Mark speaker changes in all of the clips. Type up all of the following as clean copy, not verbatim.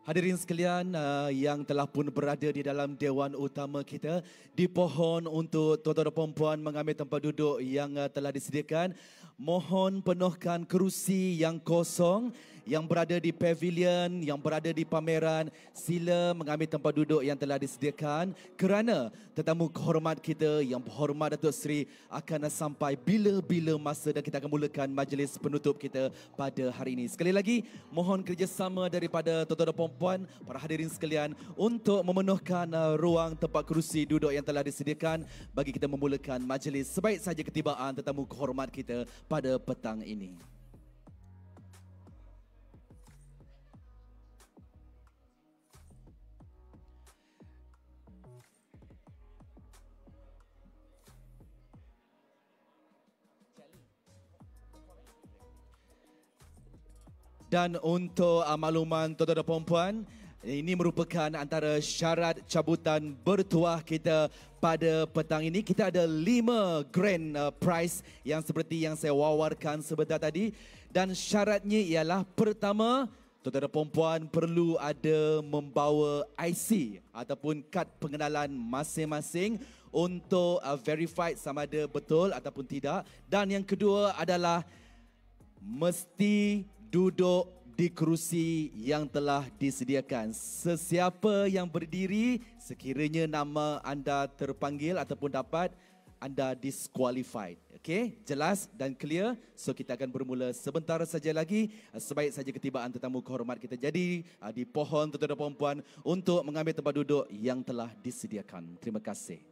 Speaker 1: Hadirin sekalian yang telah pun berada di dalam Dewan Utama kita, dipohon untuk tuan-tuan dan puan-puan mengambil tempat duduk yang telah disediakan. Mohon penuhkan kerusi yang kosong yang berada di pavilion, yang berada di pameran. Sila mengambil tempat duduk yang telah disediakan kerana tetamu kehormat kita yang berhormat Datuk Seri akan sampai bila-bila masa dan kita akan mulakan majlis penutup kita pada hari ini. Sekali lagi, mohon kerjasama daripada tuan-tuan dan puan-puan, para hadirin sekalian untuk memenuhkan ruang tempat kerusi duduk yang telah disediakan bagi kita memulakan majlis sebaik saja ketibaan tetamu kehormat kita pada petang ini. Dan untuk makluman tuan-tuan dan puan-puan, ini merupakan antara syarat cabutan bertuah kita pada petang ini. Kita ada 5 grand prize yang seperti yang saya wawarkan sebentar tadi. Dan syaratnya ialah pertama, tuan-tuan dan puan-puan perlu ada membawa IC ataupun kad pengenalan masing-masing untuk verified sama ada betul ataupun tidak. Dan yang kedua adalah mesti duduk di kerusi yang telah disediakan. Sesiapa yang berdiri, sekiranya nama anda terpanggil ataupun dapat, anda disqualified. Okey, jelas dan clear. So kita akan bermula sebentar saja lagi. Sebaik saja ketibaan tetamu kehormat kita. Jadi dipohon tuan-tuan dan puan-puan untuk mengambil tempat duduk yang telah disediakan. Terima kasih.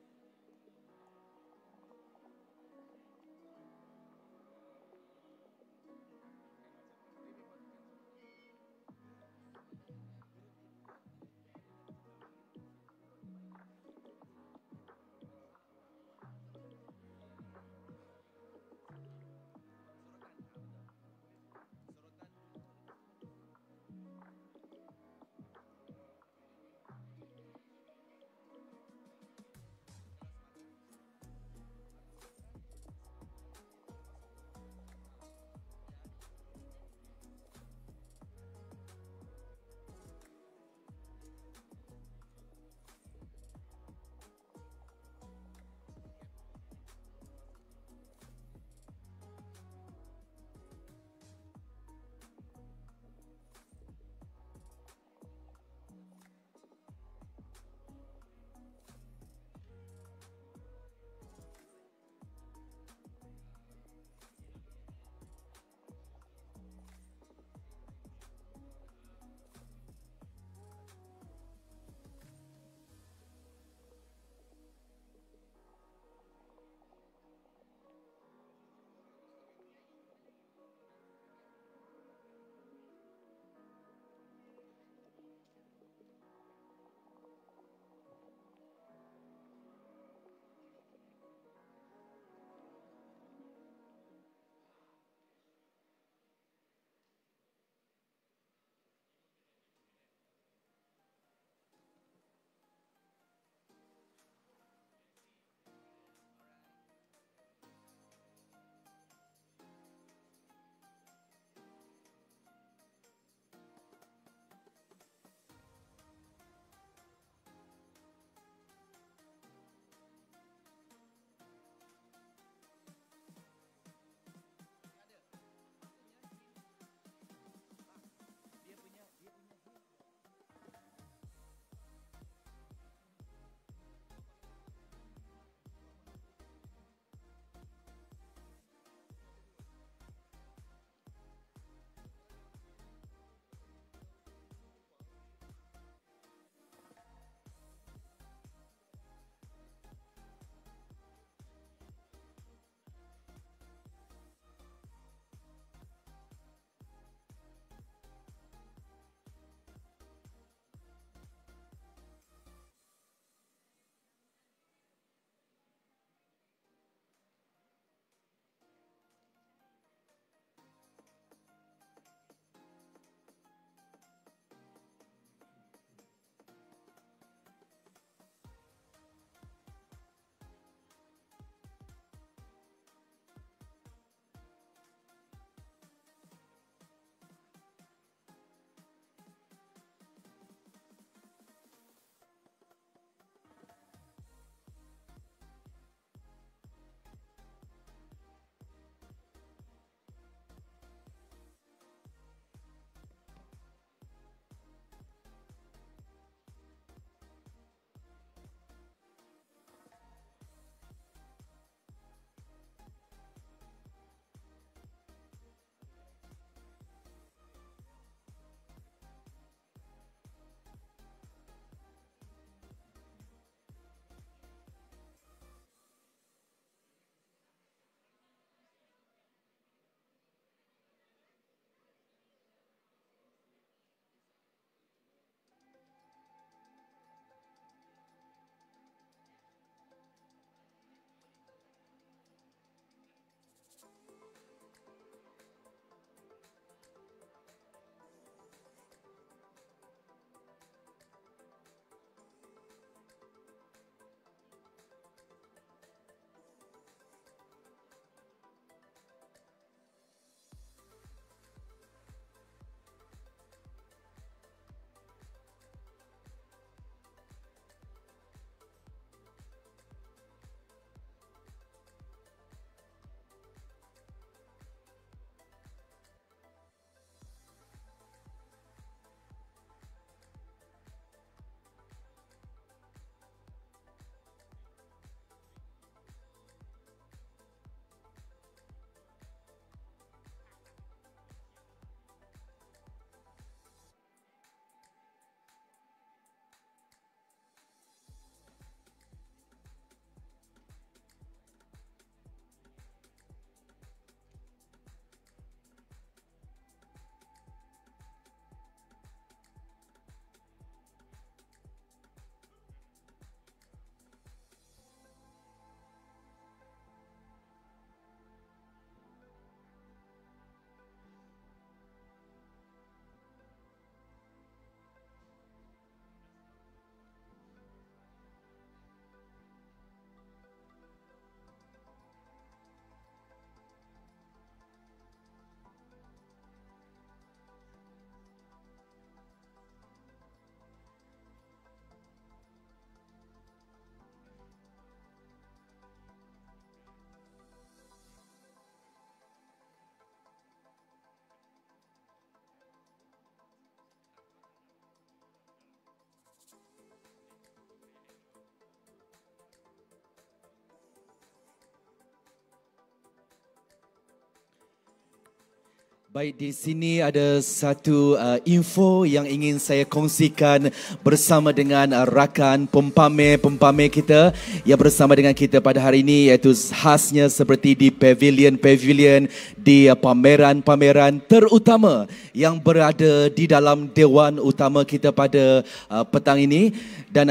Speaker 1: Baik, di sini ada satu info yang ingin saya kongsikan bersama dengan rakan pempamer kita yang bersama dengan kita pada hari ini, iaitu khasnya seperti di pavilion di pameran-pameran terutama yang berada di dalam Dewan Utama kita pada petang ini. Dan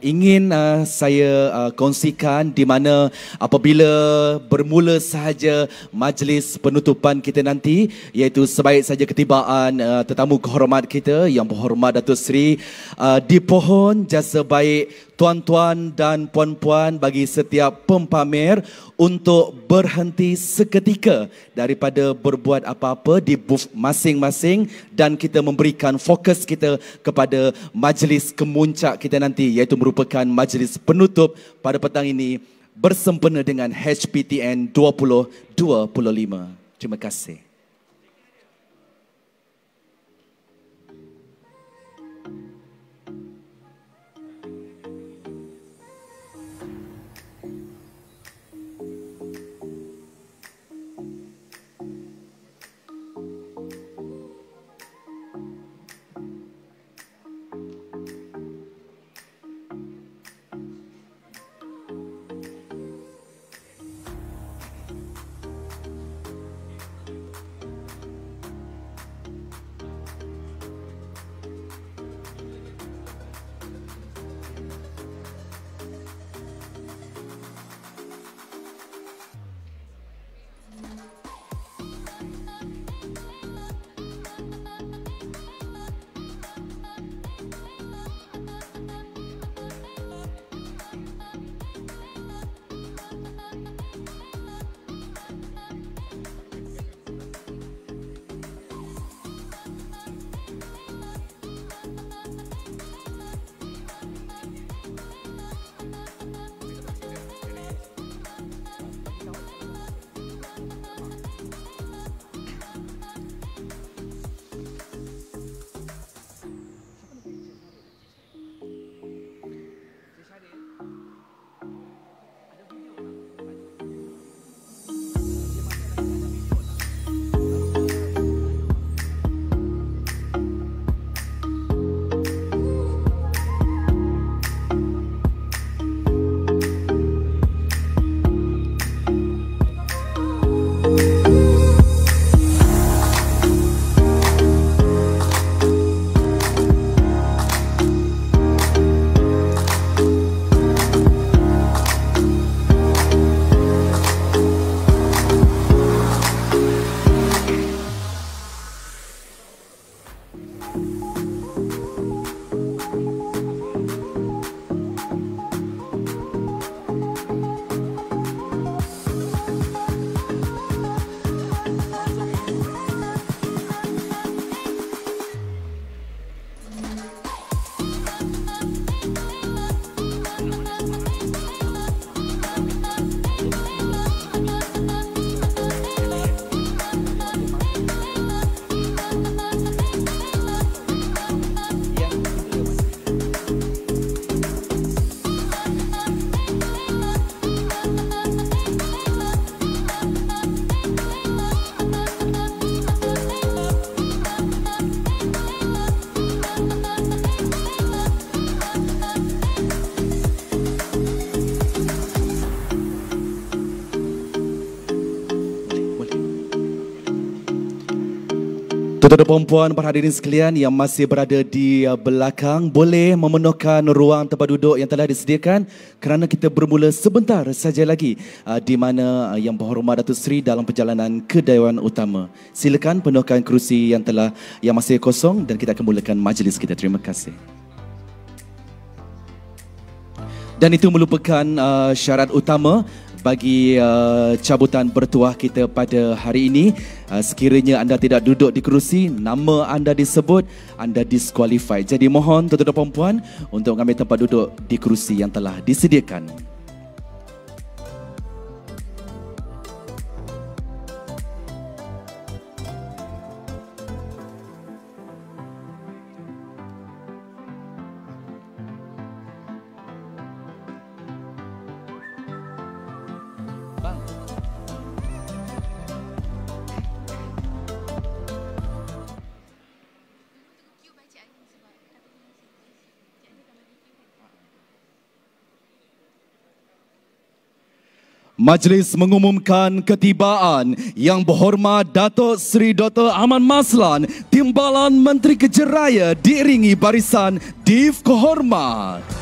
Speaker 1: ingin saya kongsikan di mana apabila bermula sahaja majlis penutupan kita nanti, iaitu sebaik saja ketibaan tetamu kehormat kita yang berhormat Datuk Seri, dipohon jasa baik tuan-tuan dan puan-puan bagi setiap pempamer untuk berhenti seketika daripada berbuat apa-apa di booth masing-masing dan kita memberikan fokus kita kepada majlis kemuncak kita nanti, iaitu merupakan majlis penutup pada petang ini bersempena dengan HPTN 2025. Terima kasih. Tuan-tuan dan puan-puan, para hadirin sekalian yang masih berada di belakang, boleh memenuhkan ruang tempat duduk yang telah disediakan kerana kita bermula sebentar saja lagi di mana yang berhormat Datuk Seri dalam perjalanan ke Dewan Utama. Silakan penuhkan kerusi yang masih kosong dan kita akan mulakan majlis kita. Terima kasih. Dan itu merupakan syarat utama bagi cabutan bertuah kita pada hari ini. Sekiranya anda tidak duduk di kerusi, nama anda disebut, anda disqualified. Jadi mohon tuan-tuan dan puan-puan untuk mengambil tempat duduk di kerusi yang telah disediakan. Majlis mengumumkan ketibaan Yang Berhormat Datuk Seri Dr. Ahmad Maslan, Timbalan Menteri Kejaraya diiringi barisan Div Kehormat.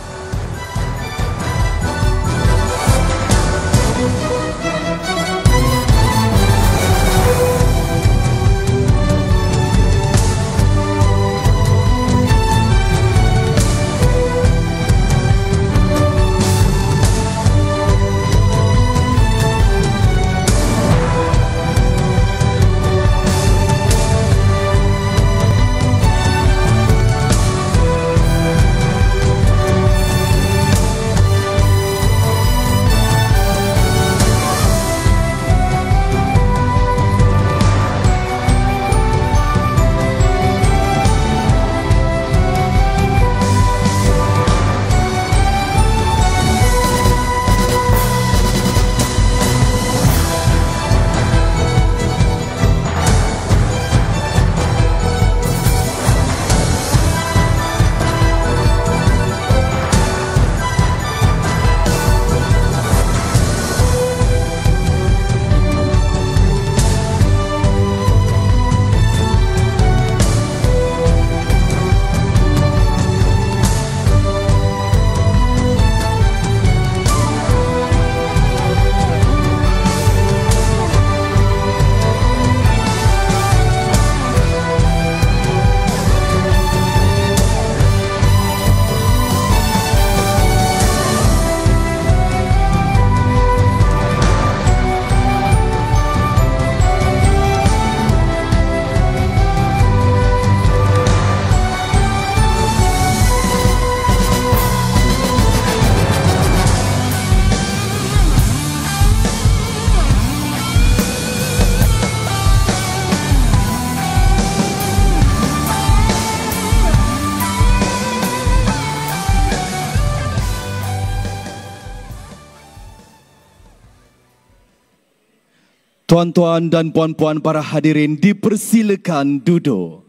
Speaker 1: Tuan-tuan dan puan-puan para hadirin dipersilakan duduk.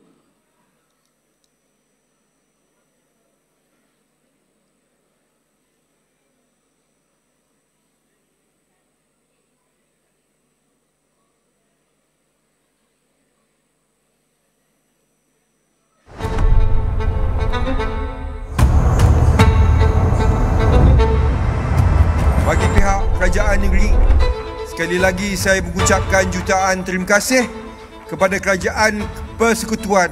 Speaker 2: Bagi pihak kerajaan negeri, sekali lagi saya mengucapkan jutaan terima kasih kepada Kerajaan Persekutuan,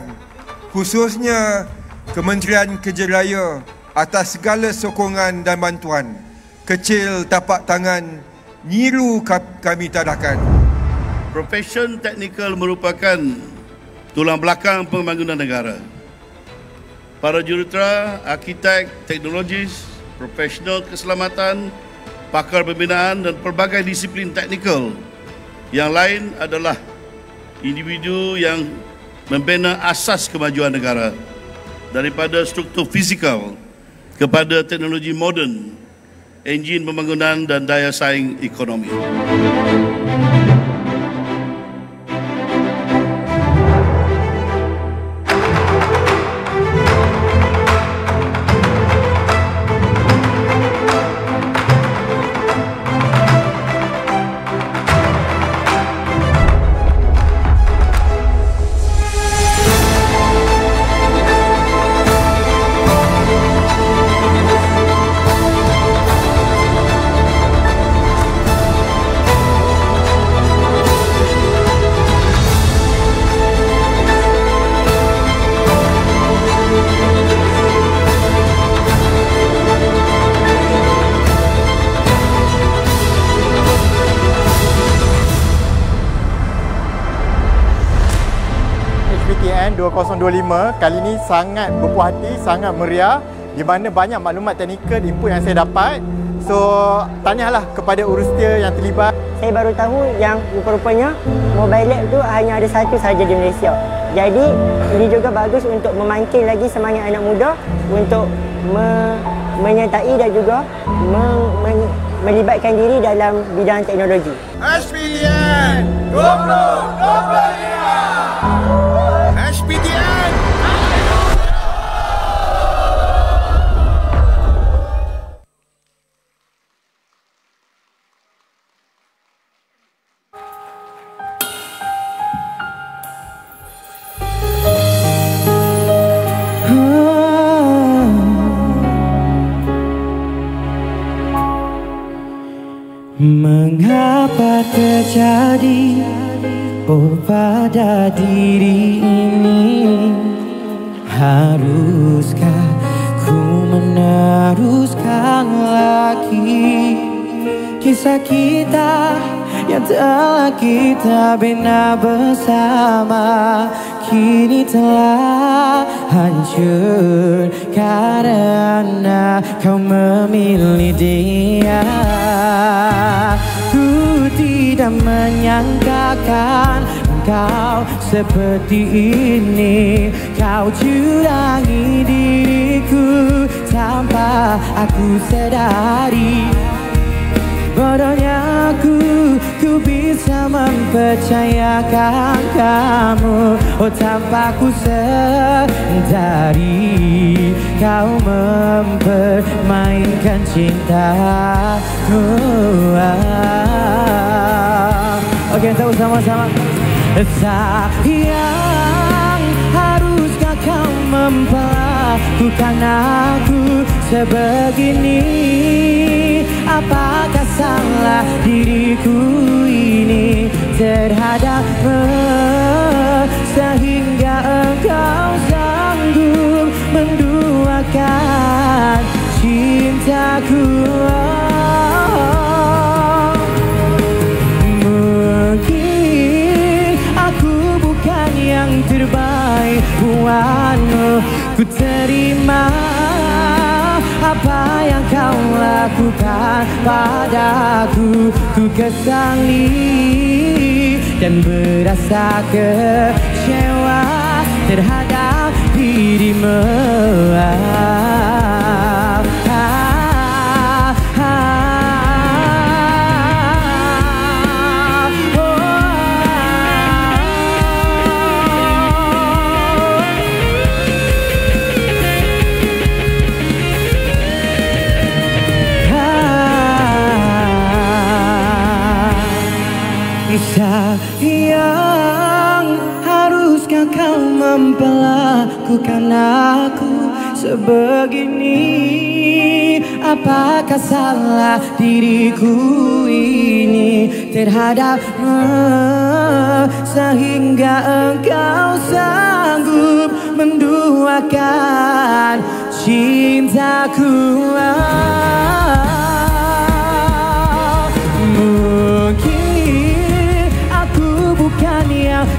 Speaker 2: khususnya Kementerian Kejaraya atas segala sokongan dan bantuan. Kecil tapak tangan, nyiru kami tadahkan.
Speaker 3: Profesion teknikal merupakan tulang belakang pembangunan negara. Para jurutera, arkitek, teknologis, profesional keselamatan, pakar pembinaan dan pelbagai disiplin teknikal yang lain adalah individu yang membina asas kemajuan negara daripada struktur fizikal kepada teknologi moden, enjin pembangunan dan daya saing ekonomi.
Speaker 4: HPTN 2025 kali ini sangat berpuas hati, sangat meriah di mana banyak maklumat teknikal input yang saya dapat. So, tahniahlah kepada urustia yang terlibat.
Speaker 5: Saya baru tahu yang rupa-rupanya mobile lab tu hanya ada satu sahaja di Malaysia. Jadi, ini juga bagus untuk memancing lagi semangat anak muda untuk menyertai dan juga melibatkan diri dalam bidang teknologi.
Speaker 6: HPTN 2025! HPTN!
Speaker 7: terjadi pada diri ini? Haruskah ku meneruskan lagi kisah kita yang telah kita bina bersama? Kini telah hancur karena kau memilih dia. Ku tidak menyangkakan kau seperti ini. Kau curangi diriku tanpa aku sadari. Bodohnya ku bisa mempercayakan kamu. Oh, tanpa ku sadari kau mempermainkan cintaku. Oke, tahu sama-sama. Sayang, haruskah kau memperlakukan aku sebegini? Apakah salah diriku ini terhadapmu sehingga engkau sanggup menduakan cintaku? Mungkin aku bukan yang terbaik buatmu. Ku terima apa yang kau lakukan padaku. Ku kesali dan berasa kecewa terhadap dirimu. Sayang, haruskah kau memperlakukan aku sebegini? Apakah salah diriku ini terhadapmu sehingga engkau sanggup menduakan cintaku?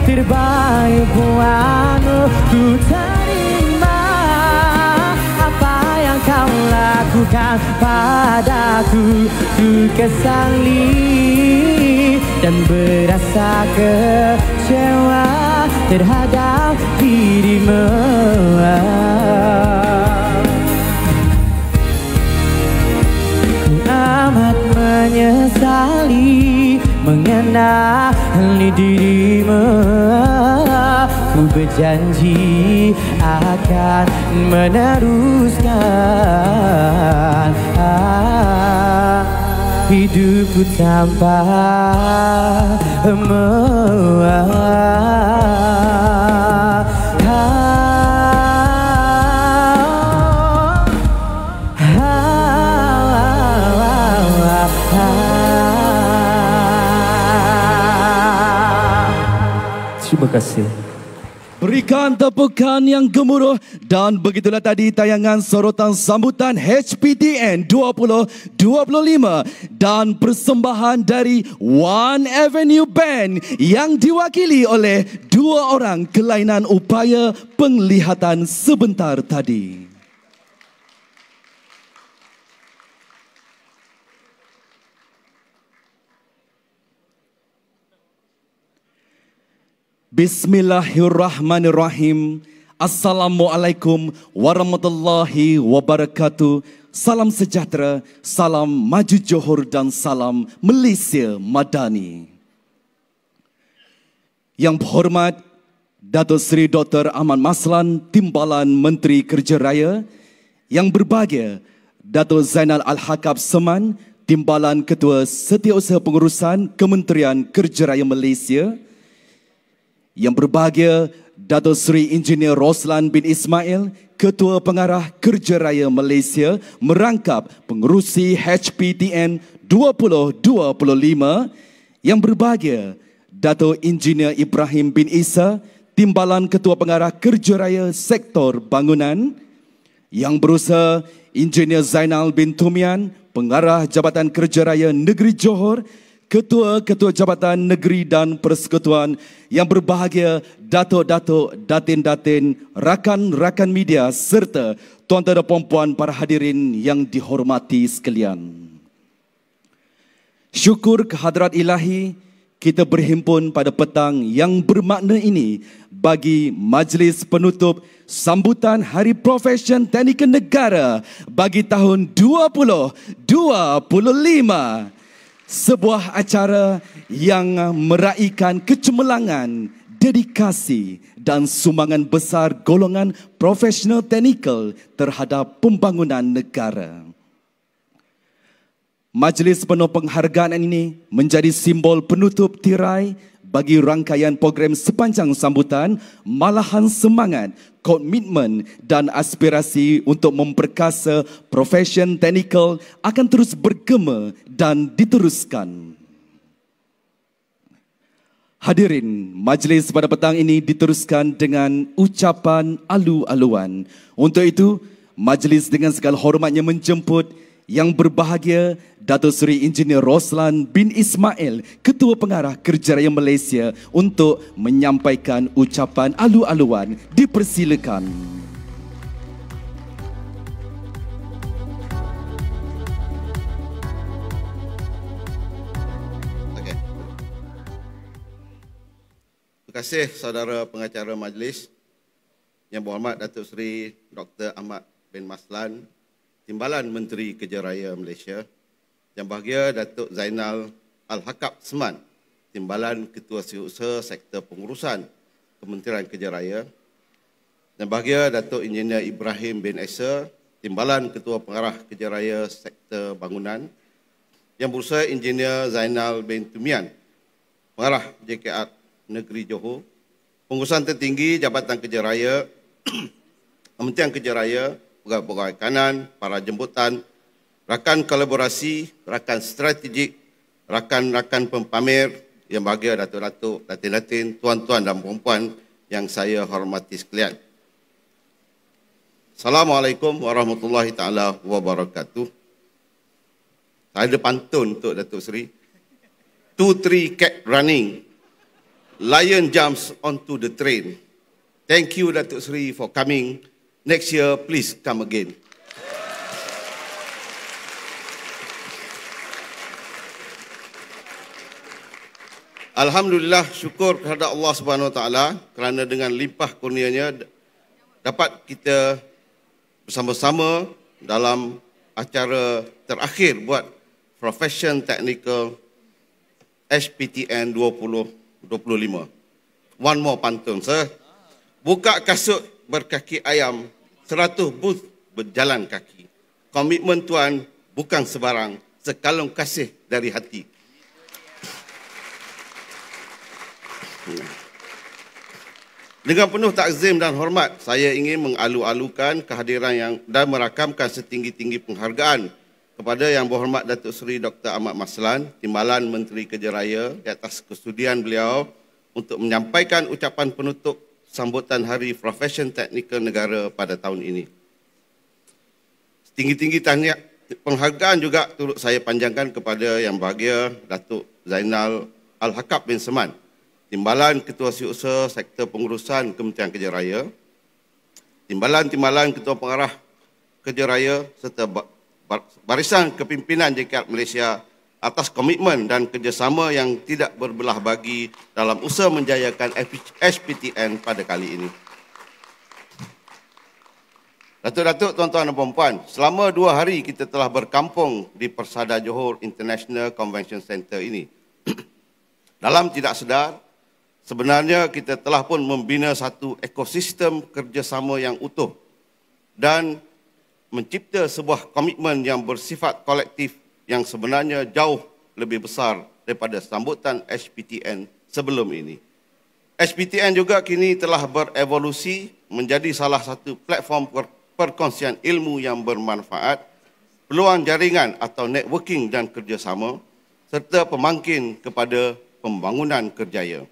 Speaker 7: Terbaik buatmu. Ku terima apa yang kau lakukan padaku. Ku kesali dan berasa kecewa terhadap dirimu. Ku amat menyesali mengenali dirimu. Ku berjanji akan meneruskan hidupku tanpa Terima kasih.
Speaker 1: Berikan tepukan yang gemuruh. Dan begitulah tadi tayangan sorotan sambutan HPTN 2025 dan persembahan dari One Avenue Band yang diwakili oleh dua orang kelainan upaya penglihatan sebentar tadi. Bismillahirrahmanirrahim. Assalamualaikum warahmatullahi wabarakatuh. Salam sejahtera, salam maju Johor dan salam Malaysia Madani. Yang berhormat Datuk Seri Dr. Ahmad Maslan, Timbalan Menteri Kerja Raya. Yang berbahagia Datuk Zainal Al-Hakab Seman, Timbalan Ketua Setiausaha Pengurusan Kementerian Kerja Raya Malaysia. Yang berbahagia Datuk Seri Engineer Roslan bin Ismail, Ketua Pengarah Kerja Raya Malaysia, merangkap pengerusi HPTN 2025. Yang berbahagia, Dato' Engineer Ibrahim bin Isa, Timbalan Ketua Pengarah Kerja Raya Sektor Bangunan. Yang berusaha, Engineer Zainal bin Tumian, Pengarah Jabatan Kerja Raya Negeri Johor, Ketua-Ketua Jabatan Negeri dan Persekutuan. Yang berbahagia, Datuk-Datuk, Datin-Datin, rakan-rakan media serta tuan-tuan dan puan-puan para hadirin yang dihormati sekalian. Syukur kehadrat ilahi, kita berhimpun pada petang yang bermakna ini bagi majlis penutup sambutan Hari Profession Teknikal Negara bagi tahun 2025. Sebuah acara yang meraikan kecemerlangan, dedikasi dan sumbangan besar golongan profesional teknikal terhadap pembangunan negara. Majlis penuh penghargaan ini menjadi simbol penutup tirai bagi rangkaian program sepanjang sambutan, malahan semangat, komitmen dan aspirasi untuk memperkasa profesion teknikal akan terus bergema dan diteruskan. Hadirin, majlis pada petang ini diteruskan dengan ucapan alu-aluan. Untuk itu, majlis dengan segala hormatnya menjemput yang berbahagia Datuk Seri Engineer Roslan bin Ismail, Ketua Pengarah Kerja Raya Malaysia untuk menyampaikan ucapan alu-aluan. Dipersilakan.
Speaker 8: Okay. Terima kasih saudara pengacara majlis. Yang berhormat Datuk Seri Dr. Ahmad bin Maslan, Timbalan Menteri Kerja Raya Malaysia. Yang bahagia Datuk Zainal Al-Hakab Seman, Timbalan Ketua Siusaha Sektor Pengurusan Kementerian Kerja Raya. Yang bahagia Datuk Engineer Ibrahim bin Isa, Timbalan Ketua Pengarah Kerja Raya Sektor Bangunan. Yang berusaha Engineer Zainal bin Tumian, Pengarah JKR Negeri Johor. Pengurusan tertinggi Jabatan Kerja Raya, Kementerian Kerja Raya, pegawai kanan, para jemputan, rakan kolaborasi, rakan strategik, rakan-rakan pempamer, yang bahagia datuk-datuk, datin-datin, tuan-tuan dan puan-puan yang saya hormati sekalian. Assalamualaikum warahmatullahi taala wabarakatuh. Saya ada pantun untuk Datuk Seri. 2-3 cat running, lion jumps onto the train. Thank you Datuk Seri for coming. Next year, please come again. Alhamdulillah, syukur kepada Allah Subhanahu Wa Taala kerana dengan limpah kurnianya dapat kita bersama-sama dalam acara terakhir buat Profession Technical HPTN 2025. One more pantun, sir. Buka kasut berkaki ayam, 100 booth berjalan kaki. Komitmen tuan bukan sebarang, sekalung kasih dari hati. Dengan penuh takzim dan hormat, saya ingin mengalu-alukan kehadiran yang dan merakamkan setinggi-tinggi penghargaan kepada Yang Berhormat Datuk Seri Dr. Ahmad Maslan, Timbalan Menteri Kerja Raya, di atas kesudian beliau untuk menyampaikan ucapan penutup sambutan Hari Profession Teknikal Negara pada tahun ini. Setinggi-tinggi tahniah penghargaan juga turut saya panjangkan kepada Yang Bahagia Datuk Zainal Al-Hakab bin Seman, Timbalan Ketua Siusaha Sektor Pengurusan Kementerian Kerja Raya, Timbalan Ketua Pengarah Kerja Raya serta barisan kepimpinan JKR Malaysia atas komitmen dan kerjasama yang tidak berbelah bagi dalam usaha menjayakan HPTN pada kali ini. Datuk-datuk, tuan-tuan dan puan-puan, selama 2 hari kita telah berkampung di Persada Johor International Convention Center ini. Dalam tidak sedar, sebenarnya kita telah pun membina satu ekosistem kerjasama yang utuh dan mencipta sebuah komitmen yang bersifat kolektif yang sebenarnya jauh lebih besar daripada sambutan HPTN sebelum ini. HPTN juga kini telah berevolusi menjadi salah satu platform perkongsian ilmu yang bermanfaat, peluang jaringan atau networking dan kerjasama, serta pemangkin kepada pembangunan kerjaya.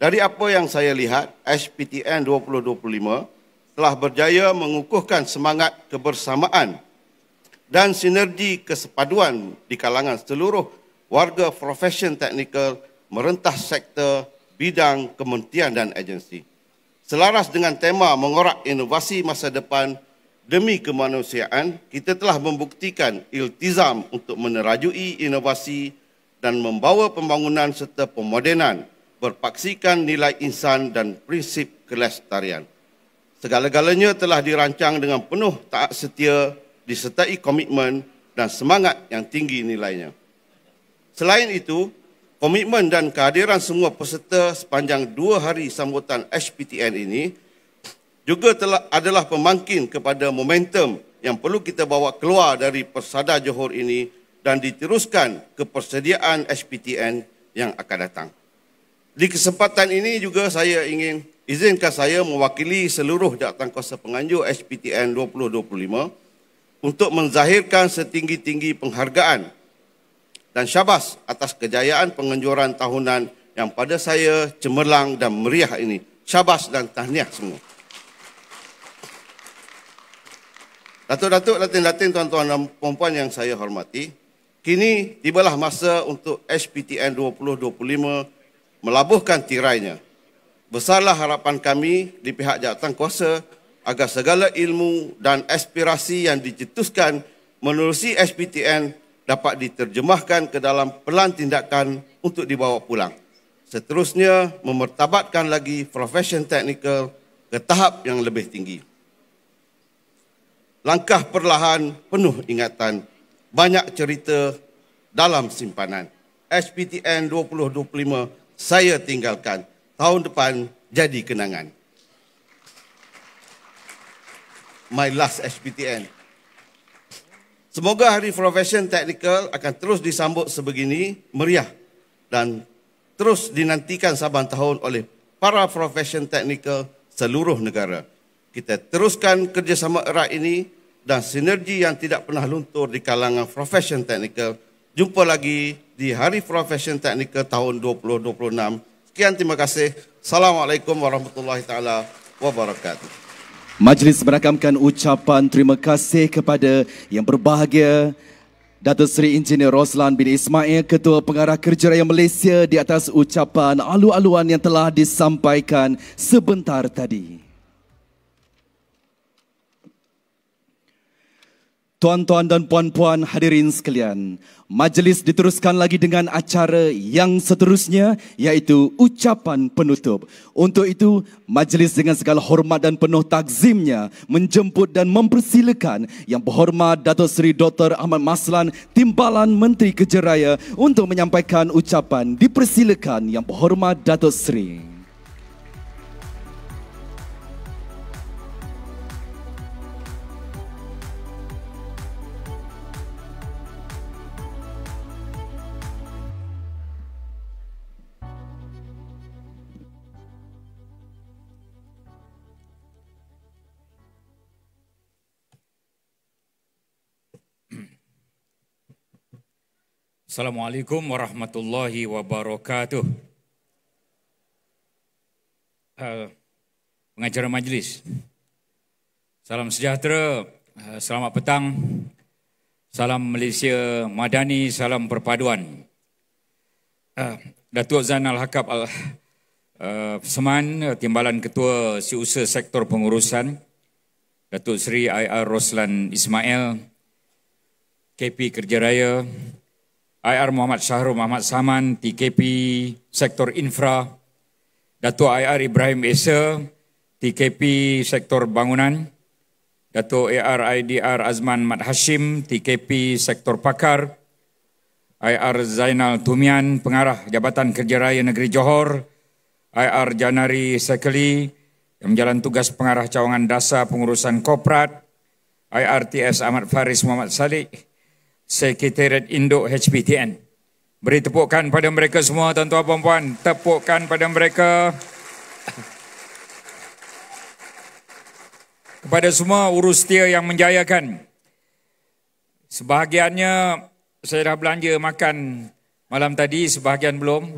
Speaker 8: Dari apa yang saya lihat, SPTN 2025 telah berjaya mengukuhkan semangat kebersamaan dan sinergi kesepaduan di kalangan seluruh warga profesion teknikal merentas sektor, bidang, kementerian dan agensi. Selaras dengan tema mengorak inovasi masa depan demi kemanusiaan, kita telah membuktikan iltizam untuk menerajui inovasi dan membawa pembangunan serta pemodenan berpaksikan nilai insan dan prinsip kelestarian. Segala-galanya telah dirancang dengan penuh taat setia, disertai komitmen dan semangat yang tinggi nilainya. Selain itu, komitmen dan kehadiran semua peserta sepanjang 2 hari sambutan SPTN ini juga adalah pemangkin kepada momentum yang perlu kita bawa keluar dari Persada Johor ini dan diteruskan ke persediaan SPTN yang akan datang. Di kesempatan ini juga saya izinkan saya mewakili seluruh jawatankuasa penganjur SPTN 2025 untuk menzahirkan setinggi-tinggi penghargaan dan syabas atas kejayaan penganjuran tahunan yang pada saya cemerlang dan meriah ini. Syabas dan tahniah semua. Datuk-datuk, datin-datin, tuan-tuan dan puan-puan yang saya hormati, kini tibalah masa untuk SPTN 2025 melabuhkan tirainya. Besarlah harapan kami di pihak jawatankuasa agar segala ilmu dan aspirasi yang dicetuskan menerusi SPTN dapat diterjemahkan ke dalam pelan tindakan untuk dibawa pulang. Seterusnya, memertabatkan lagi profesion teknikal ke tahap yang lebih tinggi. Langkah perlahan, penuh ingatan, banyak cerita dalam simpanan. SPTN 2025 saya tinggalkan, tahun depan jadi kenangan. My last SPTN. Semoga Hari Profesion Teknikal akan terus disambut sebegini meriah dan terus dinantikan saban tahun oleh para profesion teknikal seluruh negara. Kita teruskan kerjasama erat ini dan sinergi yang tidak pernah luntur di kalangan profesion teknikal. Jumpa lagi di Hari Profesion Teknikal tahun 2026. Sekian, terima kasih. Assalamualaikum warahmatullahi taala wabarakatuh.
Speaker 1: Majlis merakamkan ucapan terima kasih kepada yang berbahagia Datuk Seri Engineer Roslan bin Ismail, Ketua Pengarah Kerjaya Malaysia, di atas ucapan alu-aluan yang telah disampaikan sebentar tadi. Tuan-tuan dan puan-puan hadirin sekalian, majlis diteruskan lagi dengan acara yang seterusnya, iaitu ucapan penutup. Untuk itu, majlis dengan segala hormat dan penuh takzimnya menjemput dan mempersilakan Yang Berhormat Datuk Seri Dr. Ahmad Maslan, Timbalan Menteri Kerjaya untuk menyampaikan ucapan. Dipersilakan Yang Berhormat Datuk Seri.
Speaker 9: Assalamualaikum warahmatullahi wabarakatuh. Pengacara majlis, salam sejahtera, selamat petang, salam Malaysia Madani, salam perpaduan. Datuk Zainal Hakab Seman, Timbalan Ketua Siusaha Sektor Pengurusan, Datuk Seri IR Roslan Ismail, KP Kerjaya, IR Muhammad Syahrul Muhammad Saman, TKP Sektor Infra, Datuk IR Ibrahim Esa, TKP Sektor Bangunan, Datuk AR IDR Azman Mat Hashim, TKP Sektor Pakar, IR Zainal Tumian, Pengarah Jabatan Kerjaya Negeri Johor, IR Janari Sekeli, yang menjalan tugas Pengarah Cawangan Dasar Pengurusan Korporat, IRTS Ahmad Faris Muhammad Salik, Sekretariat Induk HPTN. Beri tepukan pada mereka semua, tuan-tuan dan puan. Tepukan pada mereka. Kepada semua urus setia yang menjayakan. Sebahagiannya saya dah belanja makan malam tadi, sebahagian belum.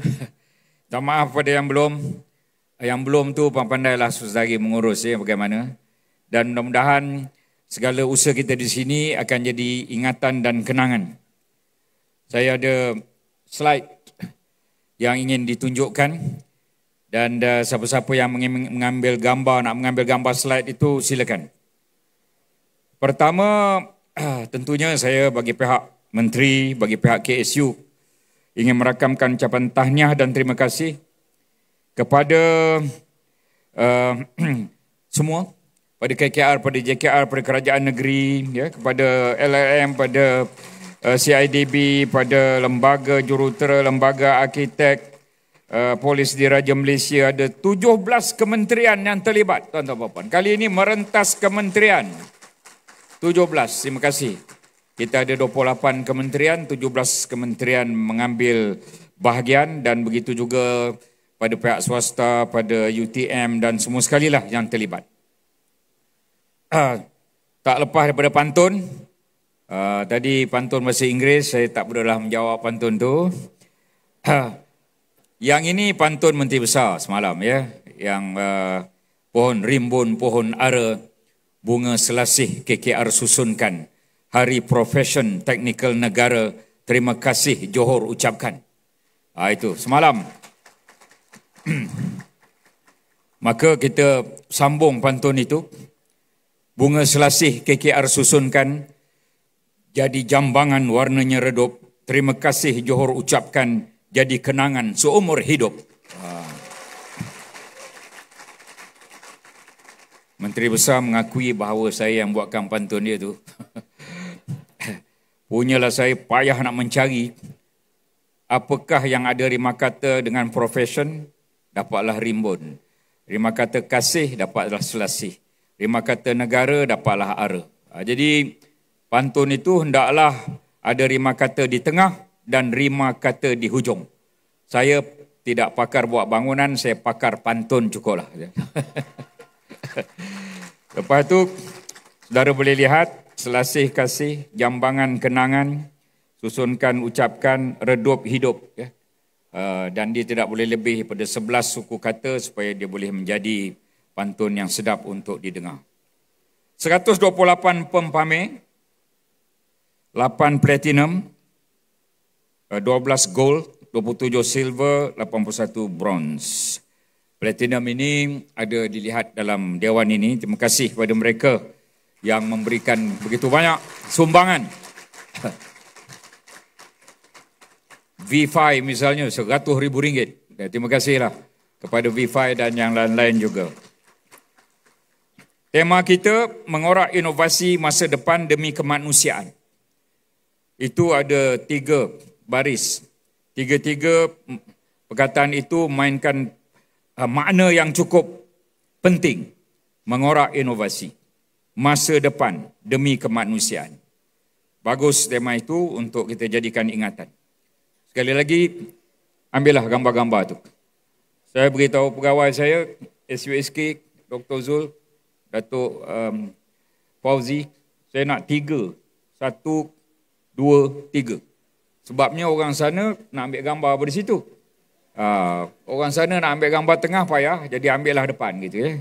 Speaker 9: Tak maaf pada yang belum. Yang belum tu pandailah saudari mengurus ya bagaimana. Dan mudah-mudahan segala usaha kita di sini akan jadi ingatan dan kenangan. Saya ada slide yang ingin ditunjukkan. Dan siapa-siapa yang mengambil gambar, nak mengambil gambar slide itu silakan. Pertama, tentunya saya bagi pihak menteri, bagi pihak KSU ingin merakamkan ucapan tahniah dan terima kasih kepada semua, pada KKR, pada JKR, pada kerajaan negeri, ya, kepada LLM, pada CIDB, pada lembaga jurutera, lembaga arkitek, Polis Diraja Malaysia. Ada 17 kementerian yang terlibat, tuan-tuan dan puan. Kali ini merentas kementerian 17, terima kasih. Kita ada 28 kementerian, 17 kementerian mengambil bahagian dan begitu juga pada pihak swasta, pada UTM dan semua sekali lah yang terlibat. Tak lepas daripada pantun, tadi pantun bahasa Inggeris, saya tak perlulah menjawab pantun tu. Yang ini pantun Menteri Besar semalam ya, yang pohon rimbun, pohon ara, bunga selasih KKR susunkan. Hari Profesion Teknikal Negara, terima kasih Johor ucapkan. Itu semalam. Maka kita sambung pantun itu. Bunga selasih KKR susunkan, jadi jambangan warnanya redup. Terima kasih Johor ucapkan, jadi kenangan seumur hidup. Menteri Besar mengakui bahawa saya yang buatkan pantun dia tu. Punyalah saya payah nak mencari apakah yang ada rima kata dengan profession, dapatlah rimbun. Rima kata kasih, dapatlah selasih. Rima kata negara, dapatlah ara. Jadi pantun itu hendaklah ada rima kata di tengah dan rima kata di hujung. Saya tidak pakar buat bangunan, saya pakar pantun cukuplah. Lepas itu, saudara boleh lihat, selasih kasih, jambangan kenangan, susunkan, ucapkan, redup hidup. Ya. Dan dia tidak boleh lebih pada 11 suku kata supaya dia boleh menjadi pantun yang sedap untuk didengar. 128 pempamer, 8 platinum, 12 gold, 27 silver, 81 bronze. Platinum ini ada dilihat dalam dewan ini. Terima kasih kepada mereka yang memberikan begitu banyak sumbangan. V5 misalnya RM100,000. Terima kasihlah kepada V5 dan yang lain-lain juga. Tema kita mengorak inovasi masa depan demi kemanusiaan. Itu ada 3 baris. 3 perkataan itu mainkan makna yang cukup penting. Mengorak inovasi masa depan demi kemanusiaan. Bagus tema itu untuk kita jadikan ingatan. Sekali lagi, ambillah gambar-gambar tu. Saya beritahu pegawai saya, SUSK, Dr. Zul, Datuk Fauzi, saya nak 3. 1, 2, 3. Sebabnya orang sana nak ambil gambar dari situ. Orang sana nak ambil gambar tengah payah, jadi ambillah depan gitu ya.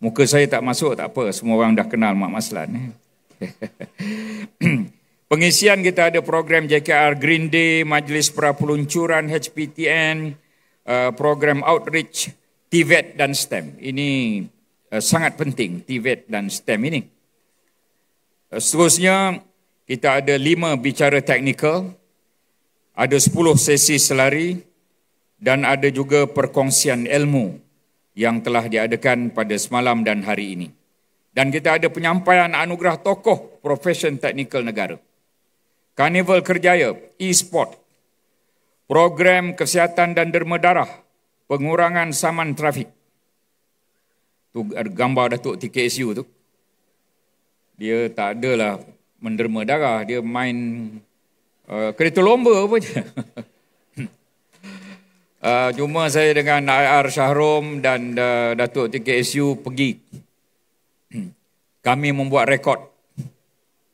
Speaker 9: Muka saya tak masuk, tak apa. Semua orang dah kenal Mak Maslan. Pengisian kita ada program JKR Green Day, Majlis Prapeluncuran HPTN, program outreach, TVET dan STEM. Ini sangat penting, TVET dan STEM ini. Seterusnya, kita ada 5 bicara teknikal, ada 10 sesi selari, dan ada juga perkongsian ilmu yang telah diadakan pada semalam dan hari ini. Dan kita ada penyampaian anugerah tokoh profesion teknikal negara. Karnival Kerjaya, e-sport, program kesihatan dan derma darah, pengurangan saman trafik. Tu ada gambar Datuk TKSU tu. Dia tak adalah menderma darah, dia main kereta lomba apa je. Cuma saya dengan IR Syahrom dan Datuk TKSU pergi. Kami membuat rekod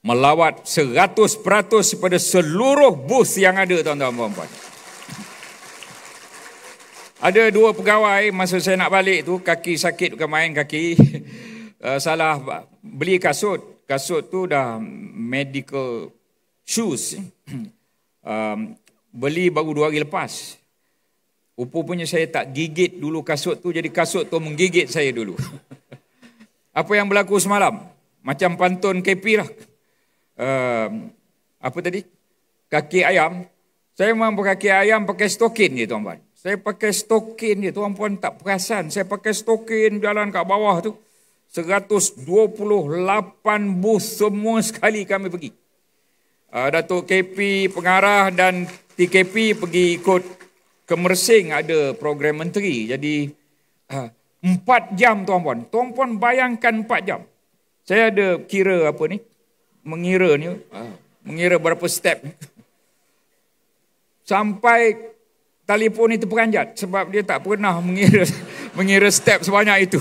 Speaker 9: melawat 100% pada seluruh booth yang ada, tuan-tuan dan puan-puan. Ada 2 pegawai masa saya nak balik tu, kaki sakit, bukan main kaki, salah beli kasut. Kasut tu dah medical shoes. Beli baru 2 hari lepas. Rupanya saya tak gigit dulu kasut tu, jadi kasut tu menggigit saya dulu. Apa yang berlaku semalam? Macam pantun KP lah. Apa tadi? Kaki ayam. Saya memang kaki ayam pakai stokin je, tuan-puan. Saya pakai stokin je, tuan-puan tak perasan. Saya pakai stokin jalan kat bawah tu. 128 bus semua sekali kami pergi. Datuk KP pengarah dan TKP pergi ikut ke Mersing, ada program menteri. Jadi 4 jam, tuan-puan. Tuan-puan bayangkan 4 jam. Saya ada kira apa ni? Mengira berapa step. Sampai telefon itu peranjat sebab dia tak pernah mengira step sebanyak itu.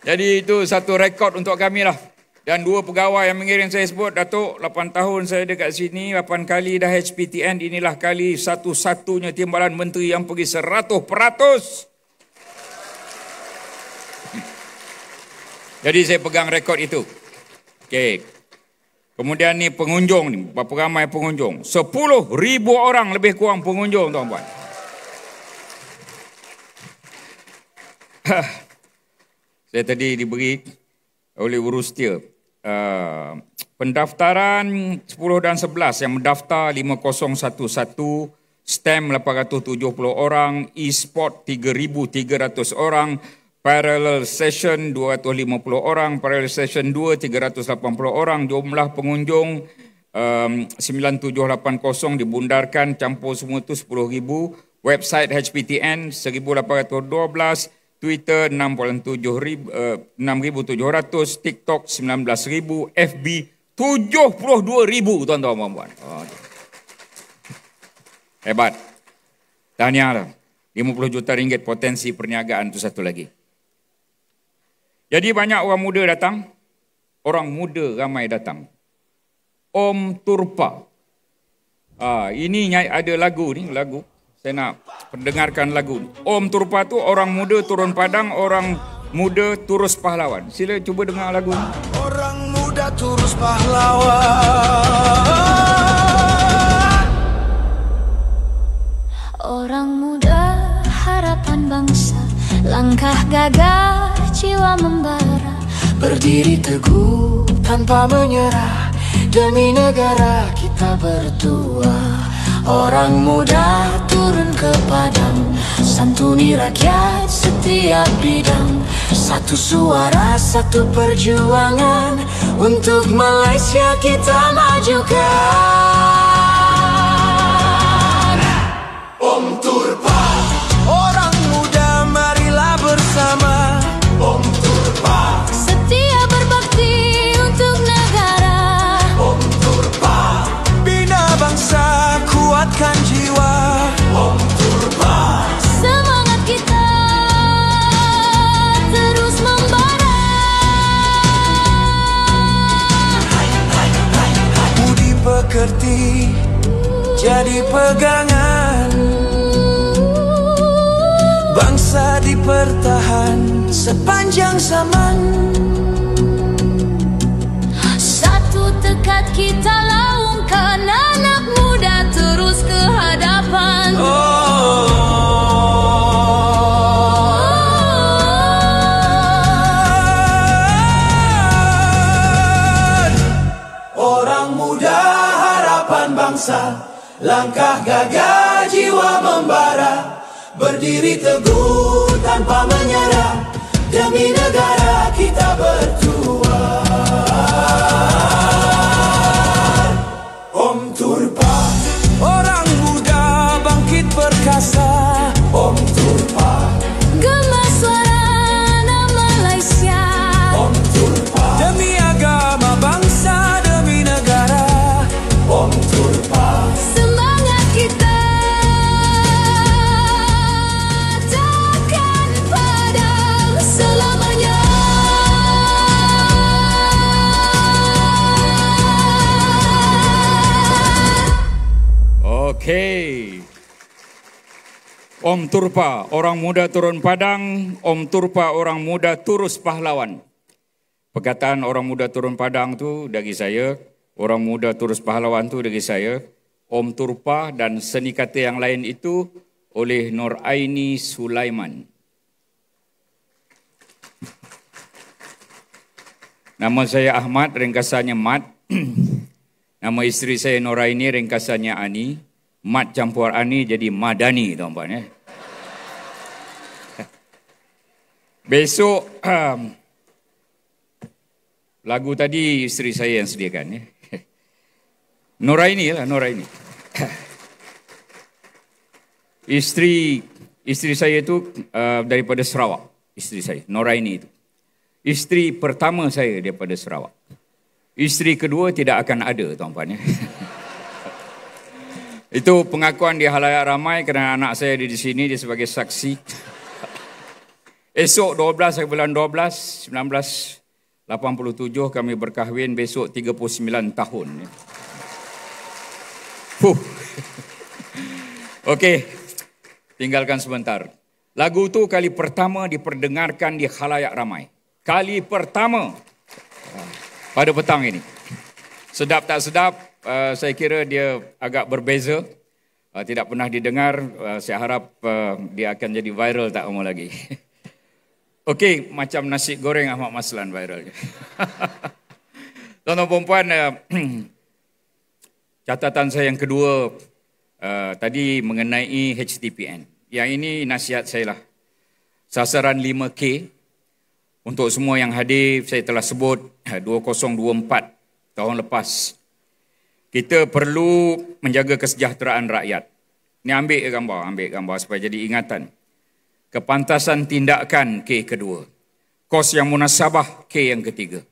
Speaker 9: Jadi itu satu rekod untuk kami lah. Dan 2 pegawai yang mengirim saya sebut, Datuk, 8 tahun saya dekat sini, 8 kali dah HPTN, inilah kali satu-satunya timbalan menteri yang pergi 100%. Jadi saya pegang rekod itu. Okey. Kemudian ni pengunjung ni, berapa ramai pengunjung? 10,000 orang lebih kurang pengunjung, tuan-puan. Saya tadi diberi oleh Urustia pendaftaran 10 dan 11 yang mendaftar 5011, STEM 870 orang, e-sport 3,300 orang, parallel session 250 orang, parallel session 2 380 orang, jumlah pengunjung 9780 dibundarkan, campur semua tu 10,000, website HPTN 1812, Twitter 6,700, TikTok 19,000, FB 72,000, tuan-tuan dan puan-puan. Hebat. Tahniah lah. 50 juta ringgit potensi perniagaan itu satu lagi. Jadi banyak orang muda datang. Orang muda ramai datang. Om Turpa. Ini ada lagu ni, lagu. Saya nak pendengarkan lagu ni. Om Turpa tu orang muda turun padang, orang muda turus pahlawan. Sila cuba dengar lagu ni.
Speaker 6: Orang muda turus pahlawan.
Speaker 10: Orang muda harapan bangsa, langkah gagah jiwa membara,
Speaker 6: berdiri teguh tanpa menyerah, demi negara kita berdua. Orang muda turun ke padang, santuni rakyat setiap bidang. Satu suara, satu perjuangan, untuk Malaysia kita majukan. Om Turpa. Orang muda marilah bersama. Om Turpa.
Speaker 10: setia berbakti untuk negara.
Speaker 6: Om Turpa. Bina bangsa, kuatkan jiwa. Om Turpa.
Speaker 10: Semangat kita terus membara.
Speaker 6: Budi pekerti jadi pegangan, bangsa dipertahan sepanjang zaman.
Speaker 10: Satu tekad kita laungkan, anak muda terus ke hadapan.
Speaker 6: Orang muda harapan bangsa, langkah gagah jiwa membara, berdiri teguh tanpa menyerah, demi negara kita berdua. Om Turpa. Orang muda bangkit perkasa. Om Turpa.
Speaker 10: Gema suara Malaysia.
Speaker 6: Om Turpa. Demi agama bangsa, demi negara. Om Turpa.
Speaker 10: Semangat kita takkan padam selamanya.
Speaker 9: Okey. Om Turpa, orang muda turun padang. Om Turpa, orang muda turus pahlawan. Perkataan orang muda turun padang tu dari saya. Orang muda turus pahlawan tu dari saya. Om Turpa dan seni kata yang lain itu oleh Nuraini Sulaiman. Nama saya Ahmad, ringkasannya Mat. Nama isteri saya Nuraini, ringkasannya Ani. Mat campur Ani jadi Madani, tuan-tuan ya. Besok lagu tadi isteri saya yang sediakan ya. Nuraini lah, Nuraini. Isteri saya itu daripada Sarawak, isteri saya Nuraini itu. Isteri pertama saya daripada Sarawak. Isteri kedua tidak akan ada, tuan-tuan ya. Itu pengakuan di halayak ramai kerana anak saya ada di sini, dia sebagai saksi. Esok 12 bulan 12 1987 kami berkahwin, besok 39 tahun. Okey, tinggalkan sebentar. Lagu tu kali pertama diperdengarkan di halayak ramai. Kali pertama pada petang ini. Sedap tak sedap, saya kira dia agak berbeza. Tidak pernah didengar, saya harap dia akan jadi viral tak lama lagi. Okey, macam nasi goreng Ahmad Maslan viral. Tuan-tuan dan puan, catatan saya yang kedua tadi mengenai HTPN. Yang ini nasihat saya lah. Sasaran 5K. Untuk semua yang hadir, saya telah sebut 2024 tahun lepas. Kita perlu menjaga kesejahteraan rakyat. Ini ambil gambar supaya jadi ingatan. Kepantasan tindakan K kedua. Kos yang munasabah K yang ketiga.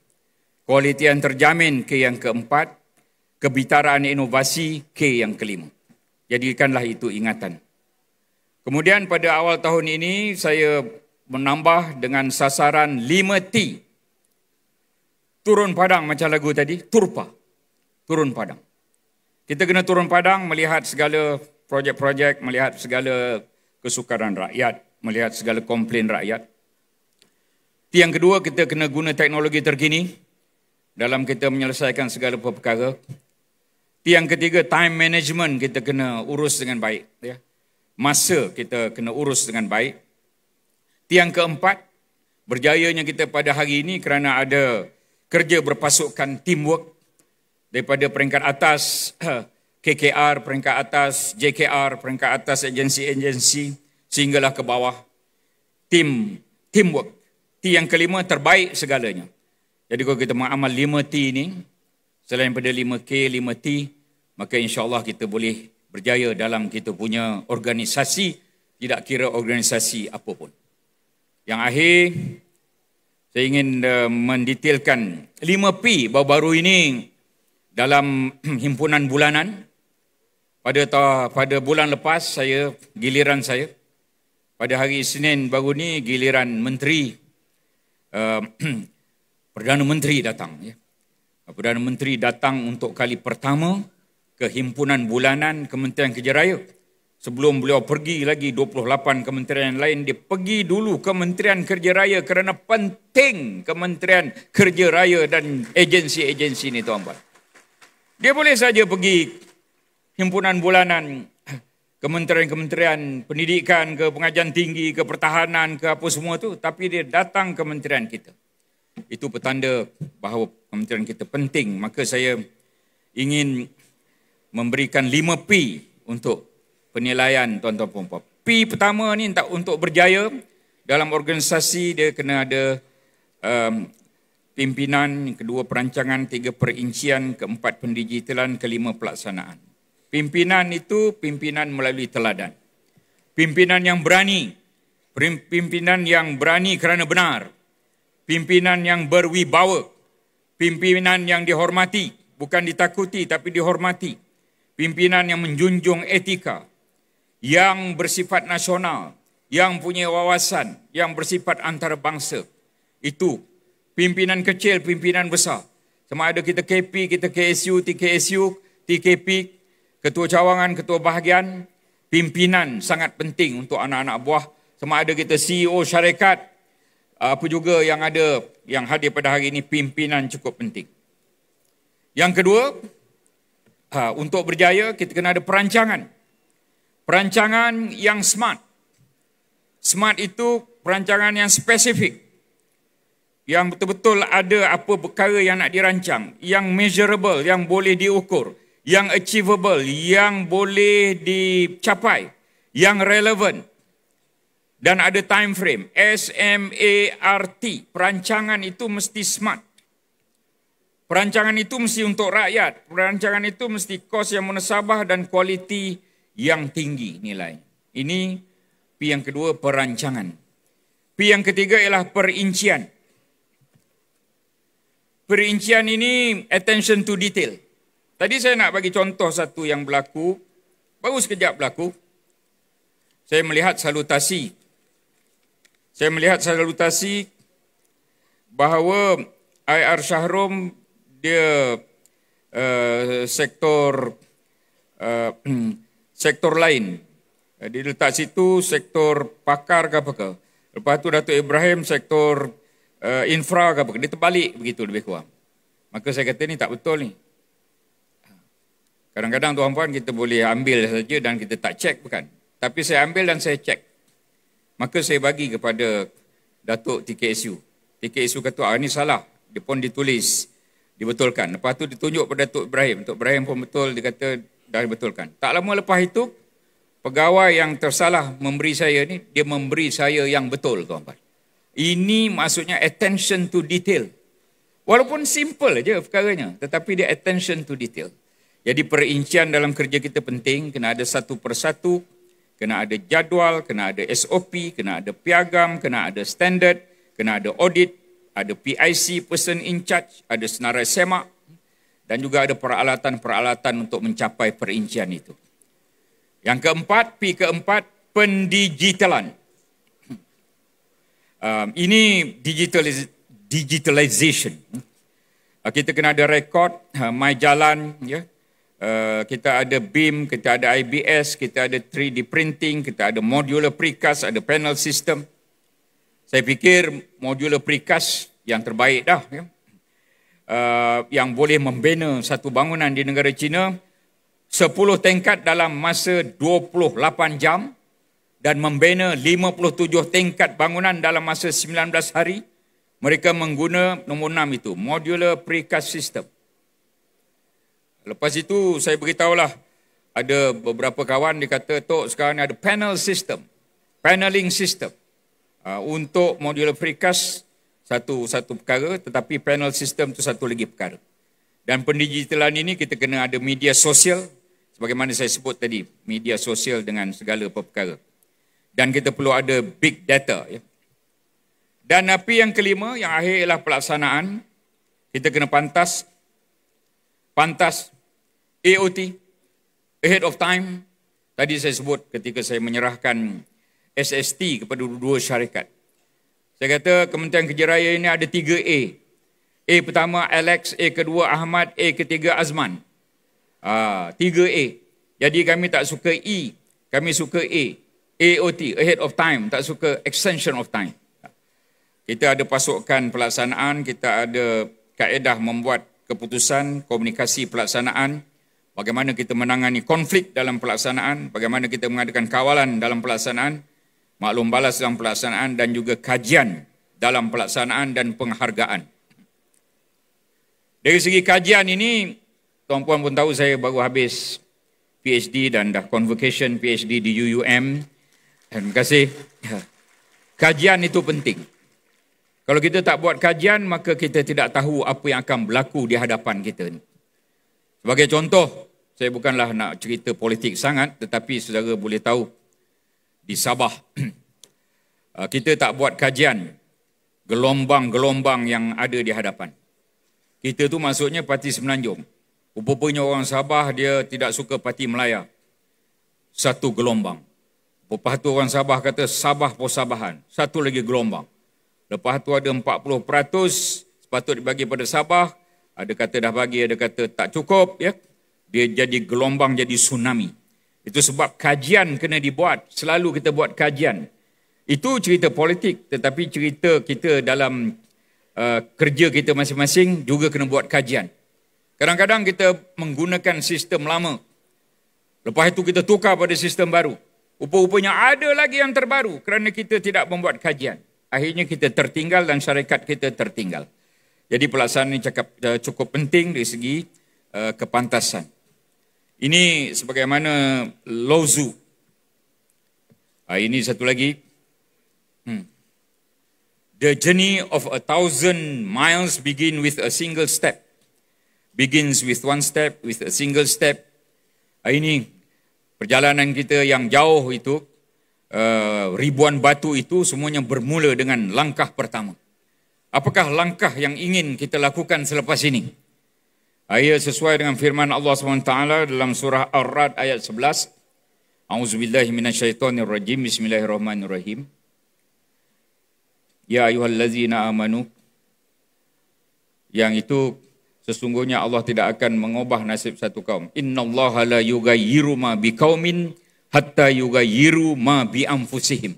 Speaker 9: Kualiti yang terjamin K yang keempat. Kebitaraan inovasi K yang kelima. Jadikanlah itu ingatan. Kemudian pada awal tahun ini saya menambah dengan sasaran 5T. Turun padang macam lagu tadi, Turpa. Turun padang. Kita kena turun padang melihat segala projek-projek, melihat segala kesukaran rakyat, melihat segala komplain rakyat. Yang kedua, kita kena guna teknologi terkini dalam kita menyelesaikan segala perkara. Yang ketiga, time management kita kena urus dengan baik. Ya. Masa kita kena urus dengan baik. Yang keempat, berjayanya kita pada hari ini kerana ada kerja berpasukan teamwork daripada peringkat atas KKR, peringkat atas JKR, peringkat atas agensi-agensi sehinggalah ke bawah. Teamwork. T yang kelima, terbaik segalanya. Jadi kalau kita mengamal 5T ini, selain pada 5K, 5T, maka insyaAllah kita boleh berjaya dalam kita punya organisasi, tidak kira organisasi apapun. Yang akhir, saya ingin mendetailkan 5P baru-baru ini dalam himpunan bulanan. Pada bulan lepas, giliran saya. Pada hari Isnin baru ni, giliran Menteri, Perdana Menteri datang. Ya. Perdana Menteri datang untuk kali pertama ke himpunan bulanan Kementerian Kerja Raya. Sebelum beliau pergi lagi 28 kementerian lain, dia pergi dulu Kementerian Kerja Raya kerana penting Kementerian Kerja Raya dan agensi-agensi ini, tuan-tuan. Dia boleh saja pergi himpunan bulanan, kementerian-kementerian pendidikan, ke pengajian tinggi, ke pertahanan, ke apa semua tu, tapi dia datang kementerian kita. Itu petanda bahawa kementerian kita penting. Maka saya ingin memberikan 5P untuk penilaian tuan-tuan dan puan-puan. P pertama ni untuk berjaya dalam organisasi, dia kena ada pimpinan, kedua perancangan, 3 perincian, keempat pendigitalan, kelima pelaksanaan. Pimpinan itu pimpinan melalui teladan. Pimpinan yang berani. Pimpinan yang berani kerana benar. Pimpinan yang berwibawa. Pimpinan yang dihormati. Bukan ditakuti tapi dihormati. Pimpinan yang menjunjung etika. Yang bersifat nasional. Yang punya wawasan. Yang bersifat antarabangsa. Itu pimpinan kecil, pimpinan besar. Sama ada kita KP, kita KSU, TKSU, TKP. ketua cawangan, ketua bahagian, pimpinan sangat penting untuk anak-anak buah. Sama ada kita CEO syarikat, apa juga yang ada, yang hadir pada hari ini, pimpinan cukup penting. Yang kedua, untuk berjaya kita kena ada perancangan. Perancangan yang smart. Smart itu perancangan yang spesifik. Yang betul-betul ada apa perkara yang nak dirancang. Yang measurable, yang boleh diukur. Yang achievable, yang boleh dicapai. Yang relevant. Dan ada time frame. SMART. Perancangan itu mesti smart. Perancangan itu mesti untuk rakyat. Perancangan itu mesti kos yang munasabah dan kualiti yang tinggi nilai. Ini P yang kedua, perancangan. P yang ketiga ialah perincian. Perincian ini attention to detail. Tadi saya nak bagi contoh satu yang berlaku. Baru sekejap berlaku. Saya melihat salutasi. Bahawa IR Shahrom dia sektor lain. Dia letak situ sektor pakar ke apa ke. Lepas tu Datuk Ibrahim sektor infra ke apa ke. Dia terbalik begitu lebih kurang. Maka saya kata ni tak betul ni. Kadang-kadang tuan-puan kita boleh ambil saja dan kita tak cek bukan. Tapi saya ambil dan saya cek. Maka saya bagi kepada Datuk TKSU. TKSU kata, ini salah. Dia pun ditulis, dibetulkan. Lepas tu ditunjuk pada Datuk Ibrahim. Datuk Ibrahim pun betul, dia kata dah dibetulkan. Tak lama lepas itu, pegawai yang tersalah memberi saya ni, dia memberi saya yang betul, tuan-puan. Ini maksudnya attention to detail. Walaupun simple aja perkaranya, tetapi dia attention to detail. Jadi perincian dalam kerja kita penting, kena ada satu persatu, kena ada jadual, kena ada SOP, kena ada piagam, kena ada standard, kena ada audit, ada PIC, person in charge, ada senarai semak, dan juga ada peralatan-peralatan untuk mencapai perincian itu. Yang keempat, P keempat, pendigitalan. Ini digitalization. Kita kena ada rekod, My Jalan, ya. Kita ada BIM, kita ada IBS, kita ada 3D printing, kita ada modular precast, ada panel system. Saya fikir modular precast yang terbaik dah, ya. Yang boleh membina satu bangunan di negara China 10 tingkat dalam masa 28 jam dan membina 57 tingkat bangunan dalam masa 19 hari. Mereka mengguna nombor 6 itu, modular precast system. Lepas itu saya beritahulah, ada beberapa kawan dia kata, Tok sekarang ni ada panel system, paneling system. Untuk modular precast satu perkara, tetapi panel system itu satu lagi perkara. Dan pendigitalan ini kita kena ada media sosial, sebagaimana saya sebut tadi, media sosial dengan segala perkara. Dan kita perlu ada big data. Ya. Dan P yang kelima, yang akhir ialah pelaksanaan. Kita kena pantas AOT, ahead of time. Tadi saya sebut ketika saya menyerahkan SST kepada dua syarikat. Saya kata Kementerian Kerja Raya ini ada 3 A. A pertama Alex, A kedua Ahmad, A ketiga Azman. 3 A. Jadi kami tak suka E, kami suka A. AOT, ahead of time, tak suka extension of time. Kita ada pasukan pelaksanaan, kita ada kaedah membuat keputusan, komunikasi pelaksanaan, bagaimana kita menangani konflik dalam pelaksanaan, bagaimana kita mengadakan kawalan dalam pelaksanaan, maklum balas dalam pelaksanaan, dan juga kajian dalam pelaksanaan dan penghargaan. Dari segi kajian ini, tuan-puan pun tahu saya baru habis PhD dan dah convocation PhD di UUM. Terima kasih. Kajian itu penting. Kalau kita tak buat kajian, maka kita tidak tahu apa yang akan berlaku di hadapan kita. Sebagai contoh, saya bukanlah nak cerita politik sangat, tetapi saudara boleh tahu, di Sabah, kita tak buat kajian gelombang-gelombang yang ada di hadapan. Kita tu maksudnya parti Semenanjung. Rupanya orang Sabah dia tidak suka parti Melaya. Satu gelombang. Lepas tu orang Sabah kata Sabah Persabahan. Satu lagi gelombang. Lepas tu ada 40% sepatut dibagi pada Sabah. Ada kata dah bagi, ada kata tak cukup. Ya. dia jadi gelombang, jadi tsunami. Itu sebab kajian kena dibuat. Selalu kita buat kajian. Itu cerita politik, tetapi cerita kita dalam kerja kita masing-masing juga kena buat kajian. Kadang-kadang kita menggunakan sistem lama. Lepas itu kita tukar pada sistem baru. Rupa-rupanya ada lagi yang terbaru kerana kita tidak membuat kajian. Akhirnya kita tertinggal dan syarikat kita tertinggal. Jadi pelaksanaan ini cukup penting dari segi kepantasan. Ini sebagaimana Lao Tzu. Ini satu lagi. The journey of 1,000 miles begin with a single step. Begins with one step, with a single step. Ini perjalanan kita yang jauh itu, ribuan batu itu semuanya bermula dengan langkah pertama. Apakah langkah yang ingin kita lakukan selepas ini? Ia sesuai dengan firman Allah SWT dalam surah Ar-Ra'd ayat 11. A'udzubillahi minasyaitonirrajim. Bismillahirrahmanirrahim. Ya ayyuhallazina amanu. Yang itu sesungguhnya Allah tidak akan mengubah nasib satu kaum. Innallaha la yughayyiru ma biqaumin hatta yughayyiru ma bi anfusihim.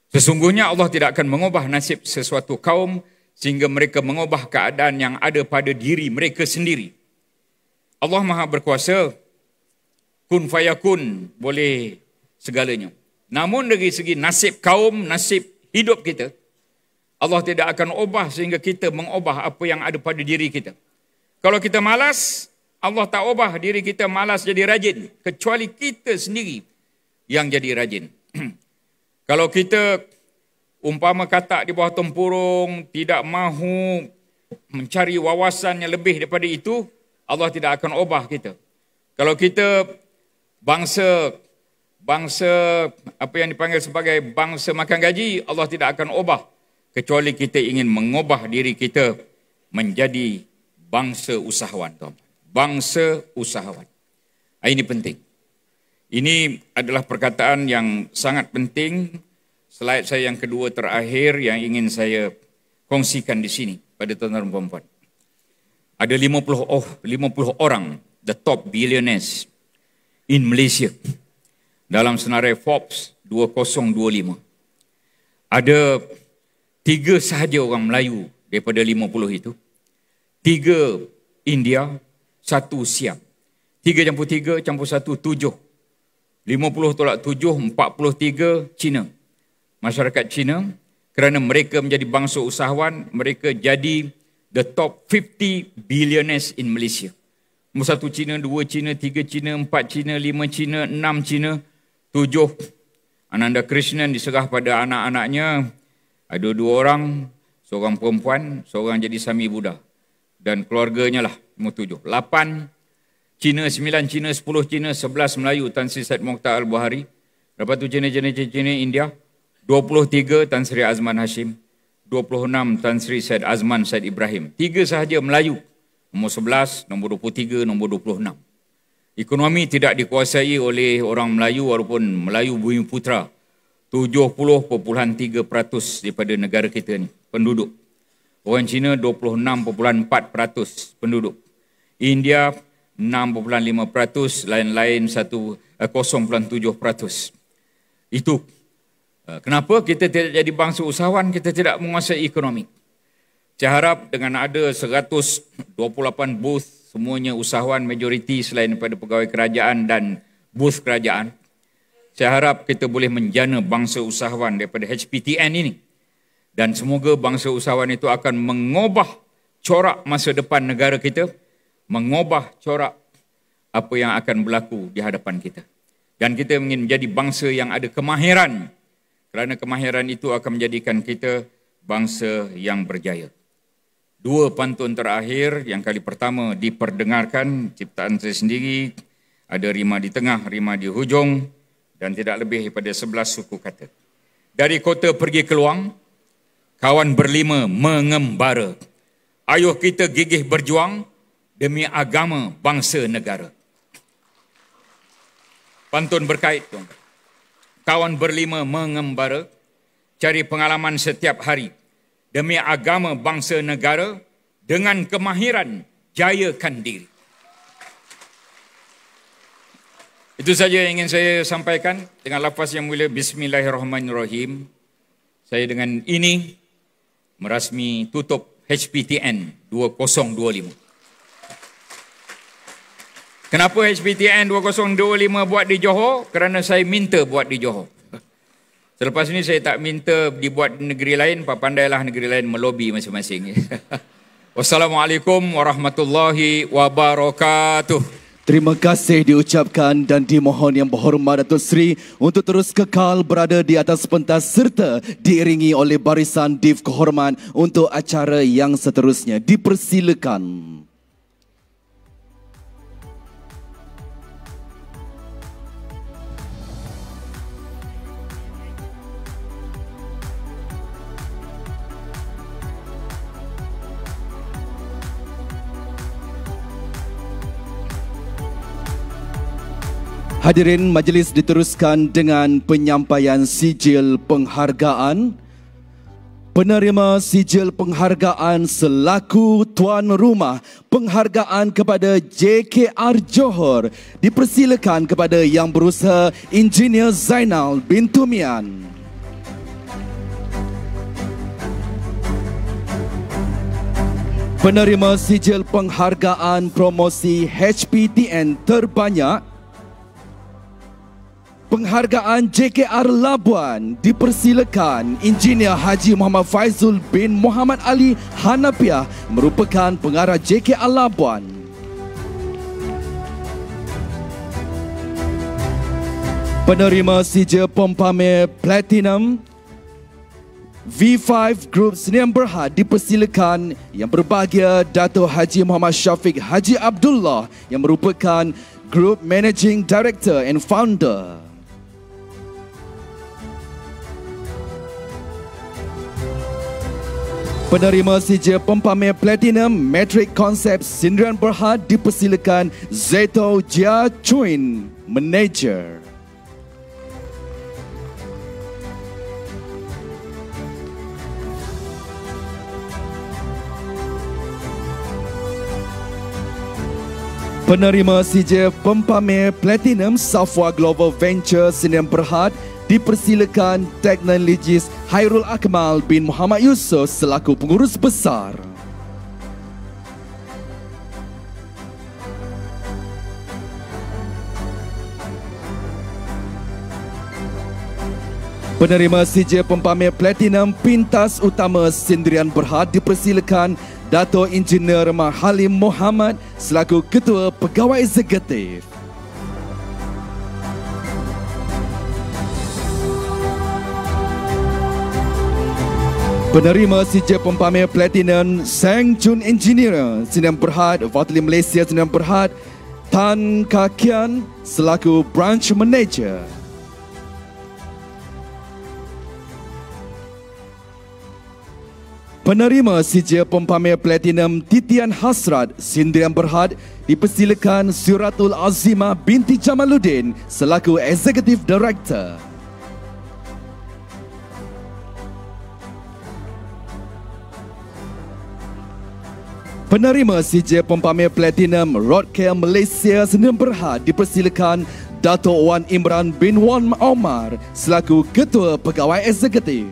Speaker 9: Sesungguhnya Allah tidak akan mengubah nasib sesuatu kaum sehingga mereka mengubah keadaan yang ada pada diri mereka sendiri. Allah Maha berkuasa, kun fayakun, boleh segalanya. Namun dari segi nasib kaum, nasib hidup kita, Allah tidak akan ubah sehingga kita mengubah apa yang ada pada diri kita. Kalau kita malas, Allah tak ubah diri kita malas jadi rajin, kecuali kita sendiri yang jadi rajin. Kalau kita umpama katak di bawah tempurung, tidak mahu mencari wawasan yang lebih daripada itu, Allah tidak akan ubah kita. Kalau kita bangsa apa yang dipanggil sebagai bangsa makan gaji, Allah tidak akan ubah. Kecuali kita ingin mengubah diri kita menjadi bangsa usahawan. Bangsa usahawan. Ini penting. Ini adalah perkataan yang sangat penting. Slide saya yang kedua terakhir yang ingin saya kongsikan di sini pada tuan-tuan dan puan-puan. Ada 50 orang, the top billionaires in Malaysia. Dalam senarai Forbes 2025. Ada 3 sahaja orang Melayu daripada 50 itu. 3 India, 1 Siam. 3 campur 3 campur 1, 7. 50 tolak 7, 43 Cina. Masyarakat Cina, kerana mereka menjadi bangsa usahawan, mereka jadi the top 50 billionaires in Malaysia. Nombor 1 Cina, 2 Cina, 3 Cina, 4 Cina, 5 Cina, 6 Cina, 7 Ananda Krishnan diserah pada anak-anaknya. Ada 2 orang, seorang perempuan, seorang jadi Sami Buddha. Dan keluarganya lah, nombor 7. 8 Cina, 9 Cina, 10 Cina, 11 Melayu, Tan Sri Said Mokhtar Al-Buhari. Lepas tu Cina, India. 23 Tan Sri Azman Hashim. 26 Tan Sri Said Azman Said Ibrahim. 3 sahaja Melayu. Nombor 11, nombor 23, nombor 26. Ekonomi tidak dikuasai oleh orang Melayu walaupun Melayu Bumi Putra. 70.3% daripada negara kita ni, penduduk. Orang Cina 26.4% penduduk. India 6.5%, lain-lain 0.7%. Itu kenapa kita tidak jadi bangsa usahawan, kita tidak menguasai ekonomi. Saya harap dengan ada 128 booth, semuanya usahawan majoriti selain daripada pegawai kerajaan dan booth kerajaan. Saya harap kita boleh menjana bangsa usahawan daripada HPTN ini. Dan semoga bangsa usahawan itu akan mengubah corak masa depan negara kita, mengubah corak apa yang akan berlaku di hadapan kita. Dan kita ingin menjadi bangsa yang ada kemahiran, kerana kemahiran itu akan menjadikan kita bangsa yang berjaya. 2 pantun terakhir, yang kali pertama diperdengarkan, ciptaan saya sendiri, ada rima di tengah, rima di hujung, dan tidak lebih daripada 11 suku kata. Dari kota pergi ke luang, kawan berlima mengembara. Ayuh kita gigih berjuang demi agama, bangsa, negara. Pantun berkait, tuan. Kawan berlima mengembara, cari pengalaman setiap hari. Demi agama, bangsa, negara, dengan kemahiran, jayakan diri. Itu saja yang ingin saya sampaikan dengan lafaz yang mulia Bismillahirrahmanirrahim. Saya dengan ini merasmi tutup HPTN 2025. Kenapa HPTN 2025 buat di Johor? Kerana saya minta buat di Johor. Selepas ini saya tak minta dibuat di negeri lain, pandailah negeri lain melobi masing-masing. Wassalamualaikum warahmatullahi wabarakatuh.
Speaker 1: Terima kasih diucapkan dan dimohon Yang Berhormat Datuk Seri untuk terus kekal berada di atas pentas serta diiringi oleh barisan Div Kehormat untuk acara yang seterusnya. Dipersilakan. Hadirin, majlis diteruskan dengan penyampaian sijil penghargaan. Penerima sijil penghargaan selaku tuan rumah penghargaan kepada JKR Johor dipersilakan kepada Yang Berusaha Engineer Zainal bin Tumian. Penerima sijil penghargaan promosi HPTN terbanyak penghargaan JKR Labuan dipersilakan Engineer Haji Muhammad Faizul bin Muhammad Ali Hanafiah merupakan pengarah JKR Labuan. Penerima sijil pempamer Platinum V5 Group Sdn Bhd dipersilakan Yang Berbahagia Dato' Haji Muhammad Syafiq Haji Abdullah yang merupakan Group Managing Director and Founder. Penerima sijil pempamer Platinum Metric Concepts Sdn Bhd dipersilakan Zeto Jia Chuin, Manager. Penerima sijil pempamer Platinum Safwa Global Venture Sdn Bhd dipersilakan Teknologis Hairul Akmal bin Muhammad Yusof selaku pengurus besar. Penerima sijil pempamer Platinum Pintas Utama Sdn Bhd dipersilakan Dato' Engineer Halim Muhammad selaku Ketua Pegawai Eksekutif. Penerima sijil pempamer Platinum Sang Chun Engineer Sdn Bhd Wakili Malaysia Sdn Bhd Tan Kakian selaku Branch Manager. Penerima sijil pempamer Platinum Titian Hasrat Sdn Bhd dipersilakan Suratul Azimah binti Jamaluddin selaku Executive Director. Penerima sijil pempamer Platinum Rodcare Malaysia Sdn Bhd dipersilakan Dato' Wan Imran bin Wan Omar selaku Ketua Pegawai Eksekutif.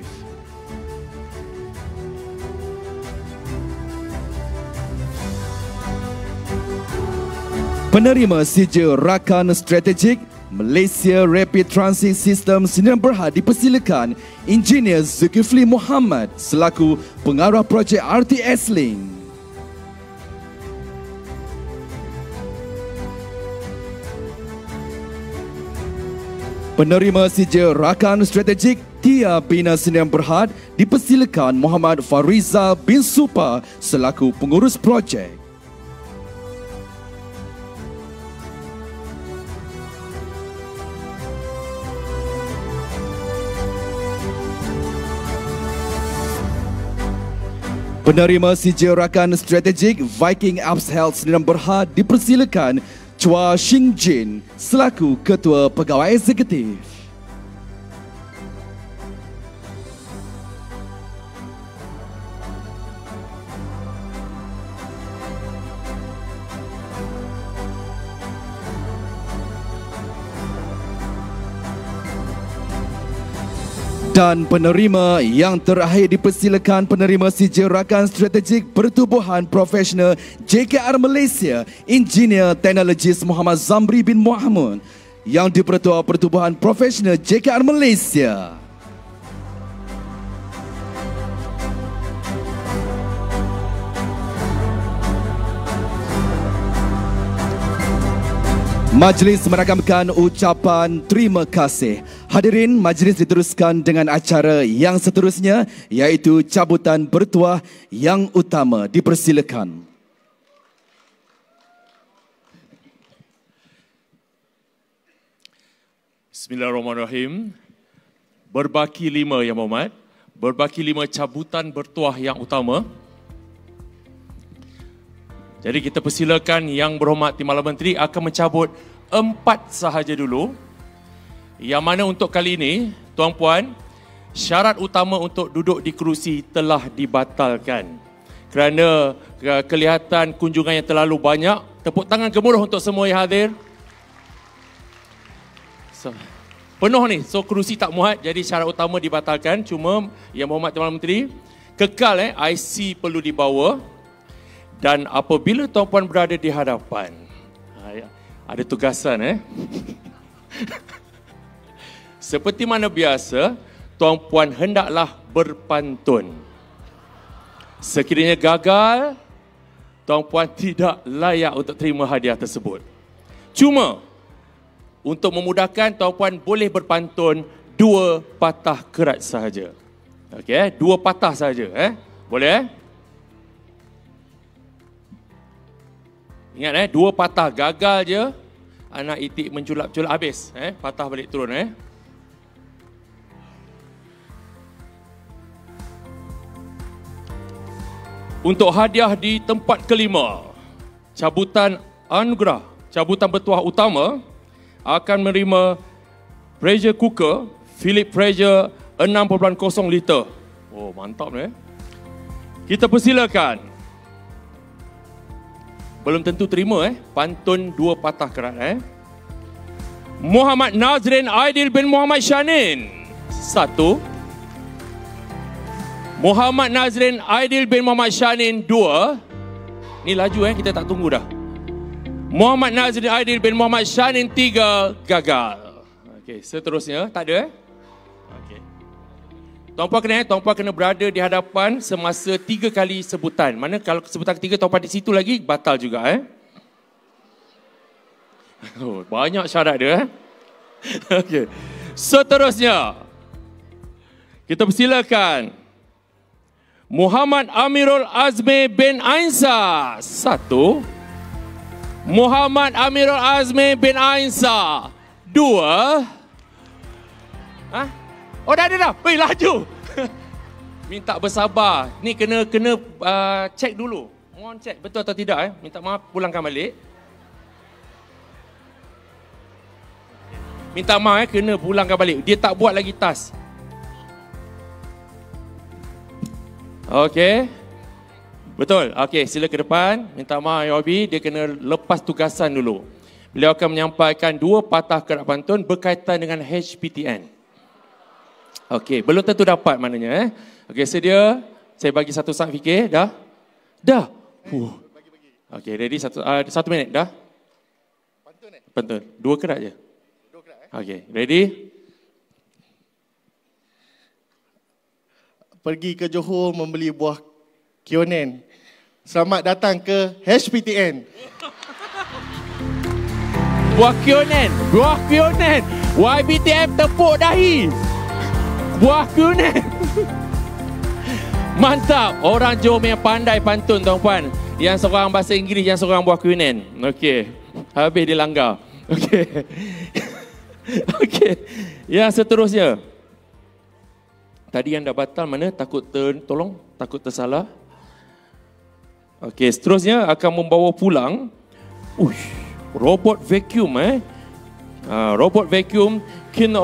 Speaker 1: Penerima sijil Rakan Strategik Malaysia Rapid Transit System Sdn Bhd dipersilakan Engineer Zulkifli Muhammad selaku Pengarah Projek RTS Link. Penerima sijil Rakan Strategik Tia Bina Sdn Bhd dipersilakan Muhammad Farizal bin Supa selaku pengurus projek. Penerima sijil Rakan Strategik Viking Apps Health Sdn Bhd dipersilakan Chua Shing Jin selaku Ketua Pegawai Eksekutif. Dan penerima yang terakhir dipersilakan penerima sijil rakan strategik pertubuhan profesional JKR Malaysia, Engineer Teknologis Muhammad Zamri bin Muhammad yang di-Pertua Pertubuhan Profesional JKR Malaysia. Majlis merakamkan ucapan terima kasih. Hadirin, majlis diteruskan dengan acara yang seterusnya iaitu cabutan bertuah yang utama. Dipersilakan.
Speaker 11: Bismillahirrahmanirrahim. Berbaki 5 Yang Berhormat. Berbaki 5 cabutan bertuah yang utama. Jadi kita persilakan Yang Berhormat Timbalan Menteri akan mencabut 4 sahaja dulu. Yang mana untuk kali ini, tuan-puan, syarat utama untuk duduk di kerusi telah dibatalkan. Kerana kelihatan kunjungan yang terlalu banyak. Tepuk tangan gemuruh untuk semua yang hadir. Penuh ni, so kerusi tak muat, jadi syarat utama dibatalkan. Cuma Yang Berhormat Timbalan Menteri, kekal IC perlu dibawa. Dan apabila tuan-puan berada di hadapan, ada tugasan seperti mana biasa, tuan-puan hendaklah berpantun. Sekiranya gagal, tuan-puan tidak layak untuk terima hadiah tersebut. Cuma, untuk memudahkan, tuan-puan boleh berpantun 2 patah kerat sahaja. Okey, 2 patah sahaja. Boleh? Ingat 2 patah, gagal je anak itik menculap-culap habis. Patah balik turun. Untuk hadiah di tempat kelima, cabutan anugerah, cabutan bertuah utama akan menerima pressure cooker Philips pressure 6.0 liter. Oh, mantap ni. Kita persilakan. Belum tentu terima pantun 2 patah kerat Muhammad Nazrin Aidil bin Muhammad Shanin 1. Muhammad Nazrin Aidil bin Muhammad Shanin 2. Ni laju kita tak tunggu dah. Muhammad Nazrin Aidil bin Muhammad Shanin 3 gagal. Okey, seterusnya tak ada Okey. Tuan-puan kena berada di hadapan semasa 3 kali sebutan. Mana kalau sebutan ketiga tuan-puan di situ lagi, batal juga Oh, banyak syarat dia Okey. Seterusnya, kita persilakan Muhammad Amirul Azmi bin Ainsa 1. Muhammad Amirul Azmi bin Ainsa 2. Oh dah. Weh, laju. Minta bersabar. Ni kena cek dulu. Mohon cek betul atau tidak Minta maaf, pulangkan balik. Minta maaf kena pulangkan balik. Dia tak buat lagi tas. Okey. Betul. Okey, sila ke depan. Minta maaf Yobi, dia kena lepas tugasan dulu. Beliau akan menyampaikan 2 patah kerat pantun berkaitan dengan HPTN. Okey, belum tentu dapat maknanya Okey, sedia? Saya bagi 1 saat fikir. Dah? Okey, ready? 1 minit dah? Pantun. 2 kerat je. Okey, ready?
Speaker 12: Pergi ke Johor membeli buah kionen. Selamat datang ke HPTN.
Speaker 11: Buah kionen. YBTF tepuk dahi. Buah kuning. Mantap. Orang Johor yang pandai pantun, tuan-puan. Yang seorang bahasa Inggeris, yang seorang buah kuning. Okey. Habis dia langgar. Okey. Okey. Yang seterusnya. Tadi yang dah batal mana? Takut tolong. Takut tersalah. Okey. Seterusnya akan membawa pulang. Robot vacuum robot vacuum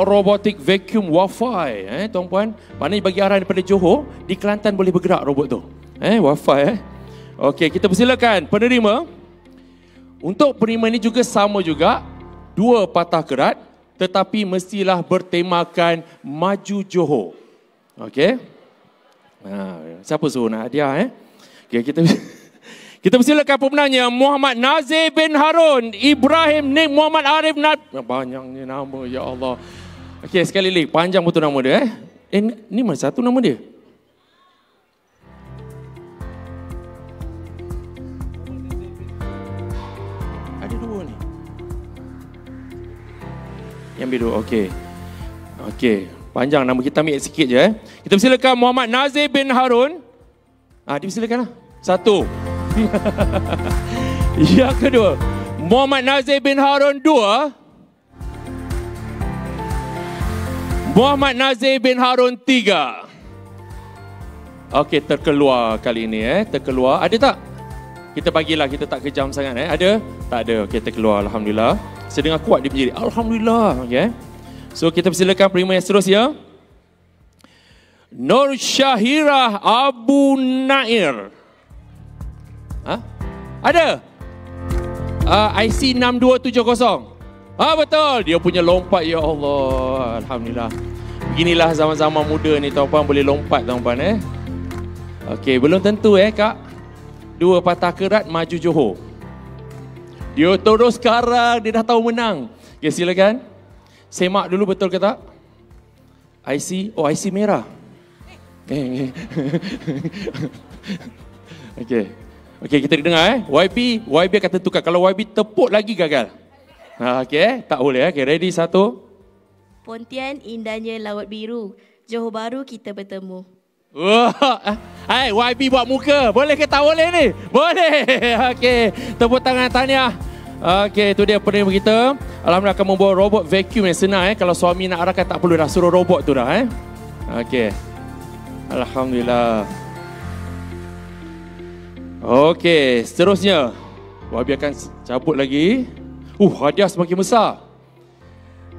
Speaker 11: robotic vacuum Wi-Fi tuan-puan. Maknanya bagi arahan daripada Johor, di Kelantan boleh bergerak robot tu. Wi-Fi Okey, kita persilakan penerima. Untuk penerima ini juga sama juga, 2 patah kerat, tetapi mestilah bertemakan Maju Johor. Okey. Siapa suruh nak hadiah Okey, kita persilakan pemenangnya Muhammad Nazir bin Harun, Ibrahim Nik Muhammad Arif banyaknya nama, ya Allah. Okey, sekali lagi panjang betul nama dia ni mana satu nama dia? Ada dua ni. Yang biru, okey. Okey, panjang nama kita ambil sikit je Kita persilakan Muhammad Nazir bin Harun. Dipersilakanlah. Satu. Yang kedua, Muhammad Nazir bin Harun. Dua, Muhammad Nazir bin Harun. Tiga. Okey, terkeluar kali ini terkeluar. Ada tak? Kita bagilah, kita tak kejam sangat Ada? Tak ada. Okey, terkeluar, alhamdulillah. Sedengar kuat dia menjadi alhamdulillah. Okey. So kita persilakan penerima yang seterusnya. Nur Syahirah Abu Nair. Ada? IC 6270. Betul. Dia punya lompat, ya Allah. Alhamdulillah. Beginilah zaman-zaman muda ni, tuan-puan boleh lompat, tuan-puan Okey, belum tentu Kak. Dua patah kerat maju Johor. Dia terus sekarang, dia dah tahu menang. Okey, silakan. Semak dulu betul ke tak? IC, IC merah. Okey. Okey, kita dengar YB akan tentukan. Kalau YB tepuk lagi gagal. Okey, tak boleh Okey, ready, satu.
Speaker 13: Pontian indahnya laut biru. Johor Bahru kita bertemu.
Speaker 11: YB buat muka. Boleh ke tak boleh ni? Boleh. Okey, tepuk tangan tahniah. Okey, itu dia penerima kita. Alhamdulillah akan membawa robot vacuum yang senang Kalau suami nak arahkan tak perlu dah, suruh robot tu dah Okey. Alhamdulillah. Okey, seterusnya YB akan cabut lagi. Hadiah semakin besar.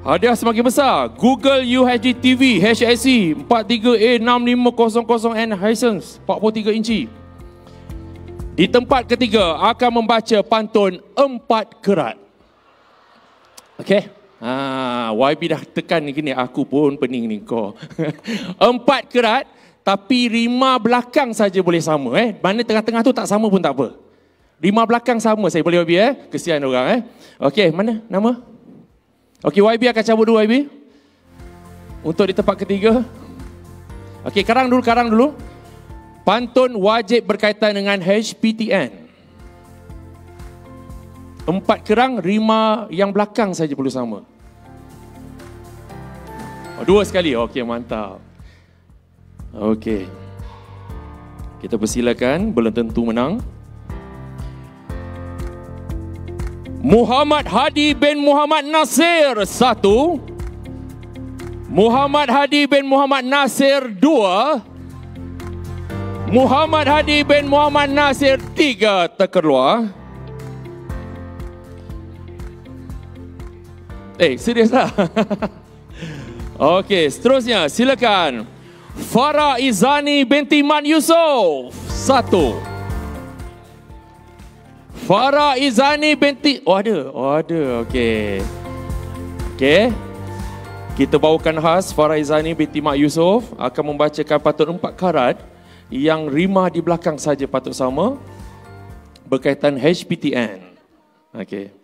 Speaker 11: Hadiah semakin besar. Google UHD TV HSC 43A6500N Hisense 43 inci. Di tempat ketiga akan membaca pantun 4 kerat. Okey. YB dah tekan ni gini, aku pun pening ni kau. 4 kerat tapi rima belakang saja boleh sama Mana tengah-tengah tu tak sama pun tak apa. Rima belakang sama saya boleh YB Kesian orang Okey, mana nama? Okey, YB akan cabut dulu YB. Untuk di tempat ketiga. Okey, karang dulu. Pantun wajib berkaitan dengan HPTN. 4 kerang, rima yang belakang saja perlu sama. 2 sekali. Okey, mantap. Okey. Kita persilakan, belum tentu menang. Muhammad Hadi bin Muhammad Nasir 1. Muhammad Hadi bin Muhammad Nasir 2. Muhammad Hadi bin Muhammad Nasir 3 terkeluar. Serius lah. Okey, seterusnya silakan. Farah Izani binti Man Yusof 1. Farah Izani binti... ada. Okey. Kita bawakan khas Farah Izani binti Mak Yusof akan membacakan pantun 4 karat yang rima di belakang saja patut sama berkaitan HPTN. Okey.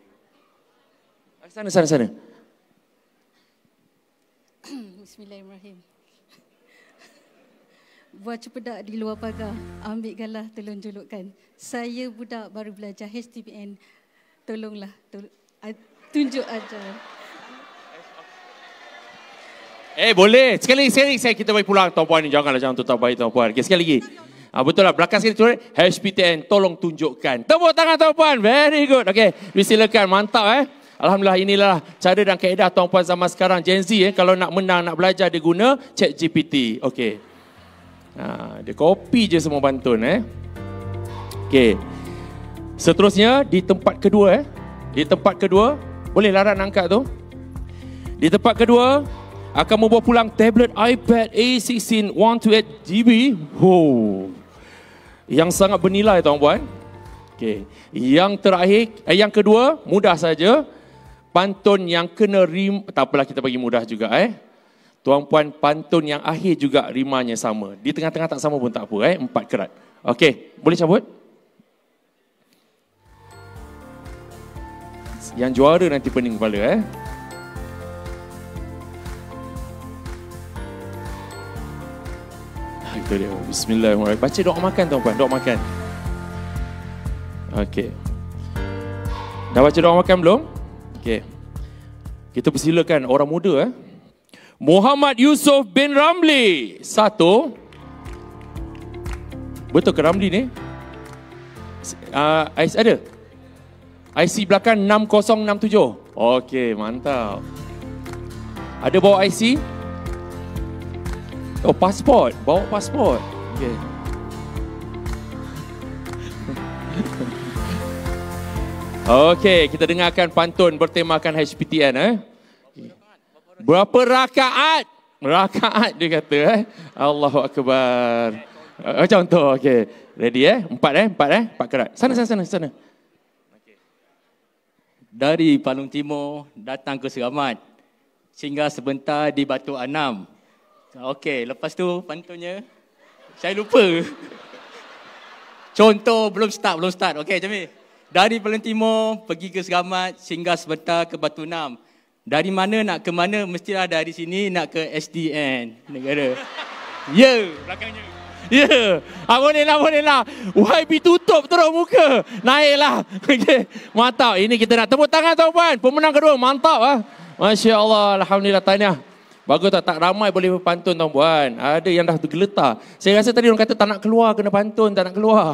Speaker 11: Sana.
Speaker 14: Bismillahirrahmanirrahim. Buat cepedak di luar pagar, ambilkanlah tolong julukan. Saya budak baru belajar HTPN. Tolonglah, tunjuk ajar.
Speaker 11: Boleh. Sekali kita bagi pulang tuan-puan ni. Jangan tutup baik tuan-puan. Okay, sekali lagi. Betul lah, belakang sekali tulis HPTN, tolong tunjukkan. Tepuk tangan tuan-puan. Very good. Okey, silakan. Mantap Alhamdulillah, inilah cara dan kaedah tuan-puan zaman sekarang. Gen Z kalau nak menang, nak belajar, dia guna ChatGPT. Okey. Dia copy je semua pantun Okey. Seterusnya di tempat kedua Di tempat kedua, boleh Laran angkat tu. Di tempat kedua akan membawa pulang tablet iPad A16 128GB. Yang sangat bernilai tuan-puan. Okey. Yang terakhir, yang kedua mudah saja. Pantun yang kena tak apalah, kita bagi mudah juga Tuan-puan, pantun yang akhir juga rimanya sama. Di tengah-tengah tak sama pun tak apa. 4 kerat. Okey, boleh cabut? Yang juara nanti pening kepala. Itu dia. Bismillahirrahmanirrahim. Baca doa makan tuan-puan, doa makan. Okey. Dah baca doa makan belum? Okey. Kita persilakan orang muda. Muhammad Yusof bin Ramli. 1. Betul ke Ramli ni? Ada? IC belakang 6067. Okey, mantap. Ada bawa IC? Oh, pasport. Bawa pasport. Okey. Okey, kita dengarkan pantun bertemakan HPTN. Berapa rakaat? Rakaat dia kata. Allahu Akbar. Contoh, okey. Ready 4 kerat. Sana.
Speaker 15: Dari Palung Timur datang ke Seramat, singgah sebentar di Batu Anam. Okey, lepas tu pantunnya saya lupa. Contoh belum start. Okey, Jamil. Dari Palung Timur pergi ke Seramat, singgah sebentar ke Batu Anam. Dari mana nak ke mana, mestilah dari sini nak ke SDN negara. Ya, belakangnya. Ya, boleh lah. YB tutup terus muka. Naiklah. Okey, mantap. Ini kita nak tepuk tangan tuan-puan. Pemenang kedua, mantap. Masya Allah, Alhamdulillah, tahniah. Bagus tak ramai boleh berpantun tuan-puan. Ada yang dah tergeletar. Saya rasa tadi orang kata tak nak keluar, kena pantun, tak nak keluar.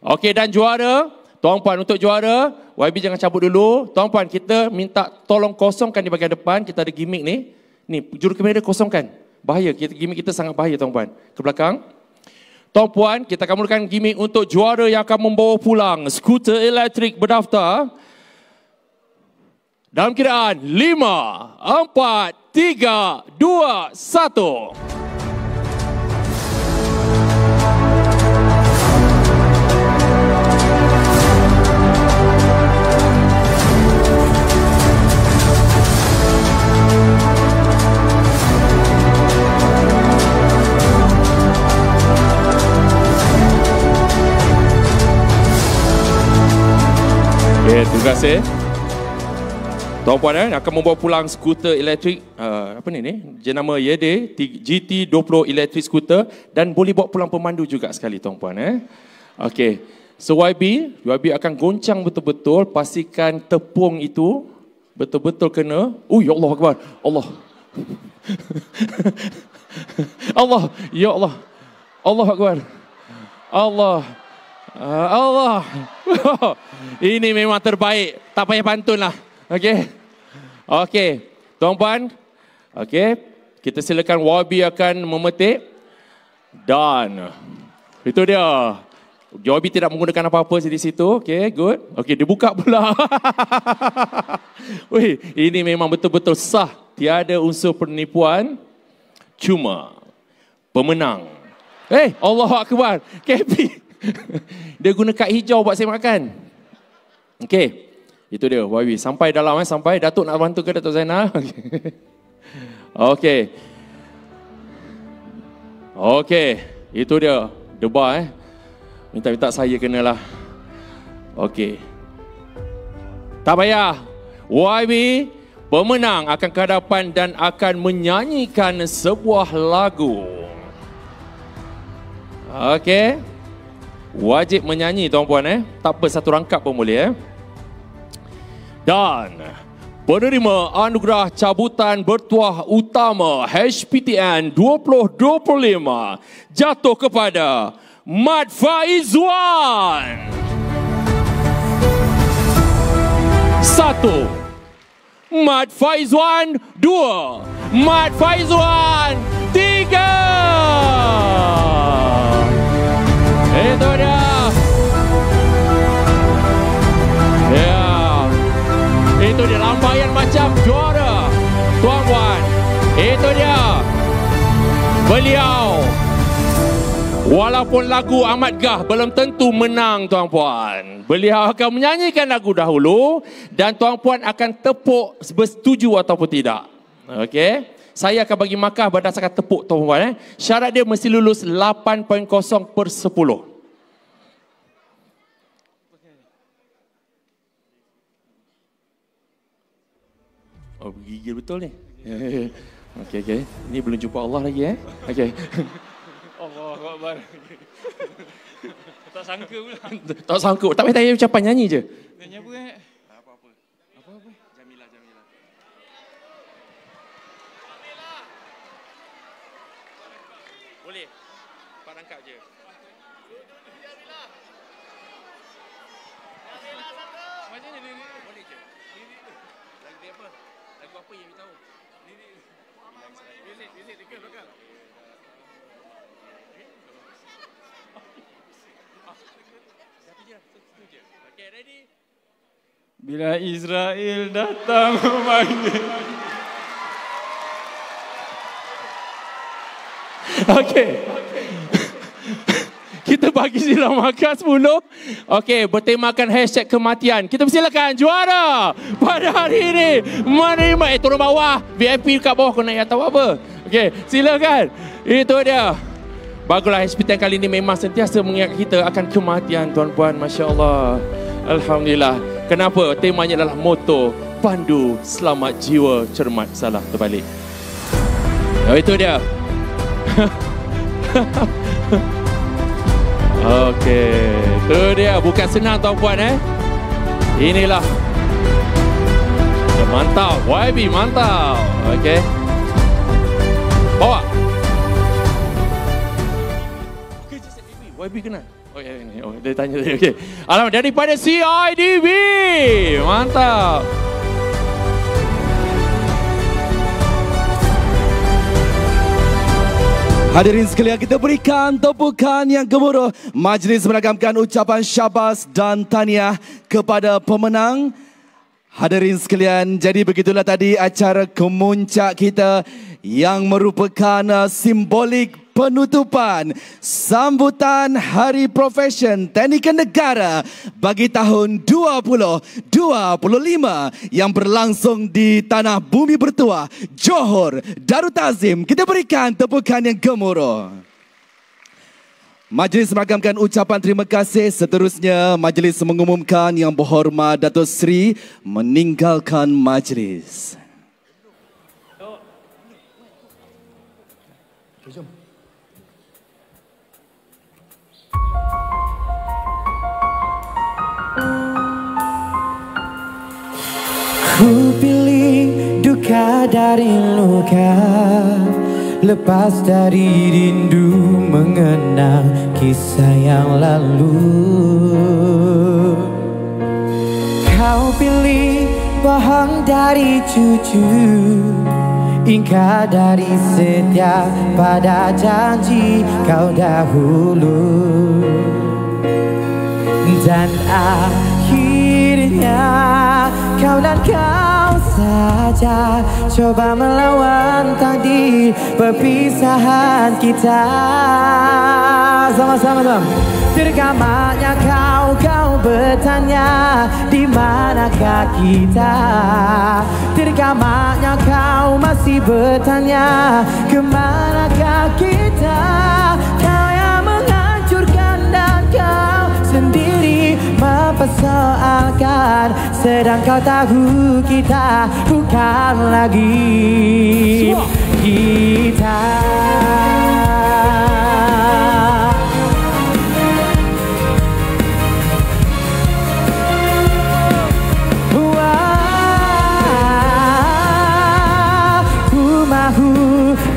Speaker 15: Okey, dan juara. Tuan-puan, untuk juara, YB jangan cabut dulu. Tuan-puan, kita minta tolong kosongkan di bahagian depan. Kita ada gimmick ni. Ni, juru kamera kosongkan. Bahaya, gimmick kita sangat bahaya tuan-puan. Ke belakang. Tuan-puan, kita akan mulakan gimmick untuk juara yang akan membawa pulang skuter elektrik berdaftar. Dalam kiraan 5, 4, 3, 2, 1. Okay, terima kasih. Tuan-puan akan membawa pulang skuter elektrik. Apa ni? Jenama YD GT20 elektrik skuter. Dan boleh bawa pulang pemandu juga sekali tuan-puan. Okey. So YB akan goncang betul-betul. Pastikan tepung itu betul-betul kena. Ya Allah Akbar. Allah. Allah. Ya Allah. Allah Akbar. Allah. Allah. Ini memang terbaik. Tak payah pantun lah. Okey. Tuan-puan. Okey. Kita silakan YB akan memetik. Dan itu dia. YB tidak menggunakan apa-apa di situ. Okey, good. Okey, dibuka pula. Wih, ini memang betul-betul sah. Tiada unsur penipuan. Cuma pemenang. Allahu Akbar. KP. Dia guna kad hijau buat saya makan. Okey. Itu dia YB. Sampai dalam sampai. Datuk nak bantu ke Datuk Zainal? Okey. Okey. Itu dia. Debar Minta-minta saya kenalah. Okey. Tak payah. YB pemenang akan ke hadapan dan akan menyanyikan sebuah lagu. Okey. Wajib menyanyi tuan-puan Tak apa, satu rangkap pun boleh Dan penerima anugerah cabutan bertuah utama HPTN 2025 jatuh kepada Mat Faizwan. 1 Mat Faizwan. 2 Mat Faizwan. 3 Itu dia. Ya. Itu dia lambaian macam juara. Tuan-tuan, itu dia. Beliau. Walaupun lagu amat gah belum tentu menang tuan-puan. Beliau akan menyanyikan lagu dahulu dan tuan-puan akan tepuk bersetuju ataupun tidak.
Speaker 11: Okey. Saya akan bagi markah berdasarkan tepuk tuan-tuan. Syarat dia mesti lulus 8.0/10. Oh, gigil betul ni. Okey. Ini belum jumpa Allah lagi Okey. Allahu Akbar. Tak sangka pula. Tak sangka. Tak payah tanya ucapan, nyanyi je.
Speaker 16: Nyanyi apa Apa-apa. Jamilah.
Speaker 11: Boleh. Pak rangkap je. Macam ni boleh je. Lagu apa? Lagu apa yang kita tahu? Music dekat belakang. Okay, ready?
Speaker 16: Bila Israel datang memanggil.
Speaker 11: Okey. Kita bagi sila markah 10. Okey, bertemakan hashtag kematian. Kita persilakan juara pada hari ini menerima turun bawah. VIP kat bawah kau nak tahu apa? Okey, silakan. Itu dia. Baguslah HPTN kali ini memang sentiasa mengingat kita akan kematian tuan-puan. Masya Allah. Alhamdulillah. Kenapa? Temanya adalah moto pandu selamat jiwa cermat salah terbalik. Oh, itu dia. Okey, itu dia. Bukan senang tuan-puan Inilah. Mantap, YB mantap. Okey. Bawa. YB kenal? Oh ya ini. Oh dia tanya tadi. Okey. Alamat daripada CIDB. Mantap.
Speaker 1: Hadirin sekalian, kita berikan tepukan yang gemuruh. Majlis meragamkan ucapan syabas dan tahniah kepada pemenang. Hadirin sekalian, jadi begitulah tadi acara kemuncak kita yang merupakan simbolik penutupan sambutan Hari Profession Teknikal Negara bagi tahun 2025 yang berlangsung di Tanah Bumi Bertuah, Johor Darul Ta'zim. Kita berikan tepukan yang gemuruh. Majlis meragamkan ucapan terima kasih. Seterusnya, majlis mengumumkan Yang Berhormat Datuk Seri meninggalkan majlis. Jom.
Speaker 7: Ku pilih duka dari luka, lepas dari rindu mengenang kisah yang lalu. Kau pilih bohong dari jujur, ingkar dari setia pada janji kau dahulu. Dan akhirnya kau dan kau saja coba melawan takdir perpisahan kita. Sama-sama dong. Tergamaknya kau bertanya di manakah kita. Tergamaknya kau masih bertanya kemanakah kita. Kau yang menghancurkan dan kau sendiri mempersoalkan, sedang kau tahu kita bukan lagi kita.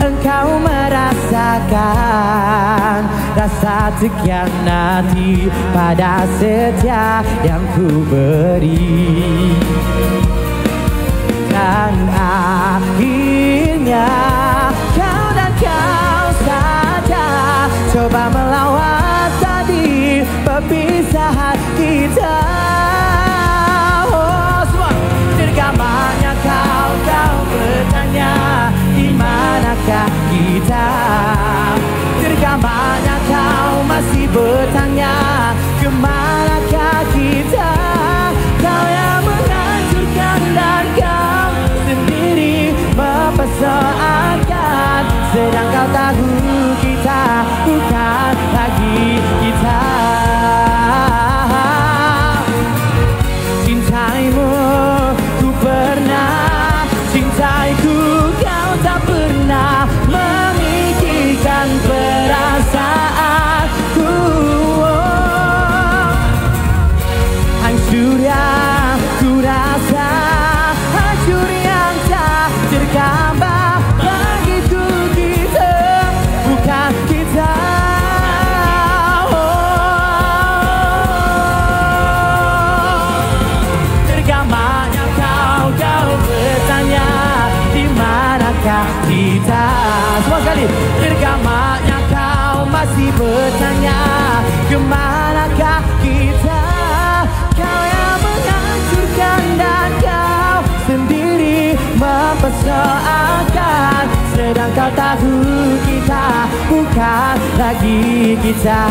Speaker 7: Engkau merasakan rasa terkhianati pada setia yang ku beri. Dan akhirnya kau dan kau saja coba melawan tadi perpisahan kita. Oh semua, tergamaknya kau bertanya di manakah kita. Tergamaknya kau masih bertanya kemanakah kita. Kau yang Irgamanya kau masih bertanya, kemanakah kita? Kau yang menghancurkan dan kau sendiri mempersoalkan, sedang kau tahu kita bukan lagi kita.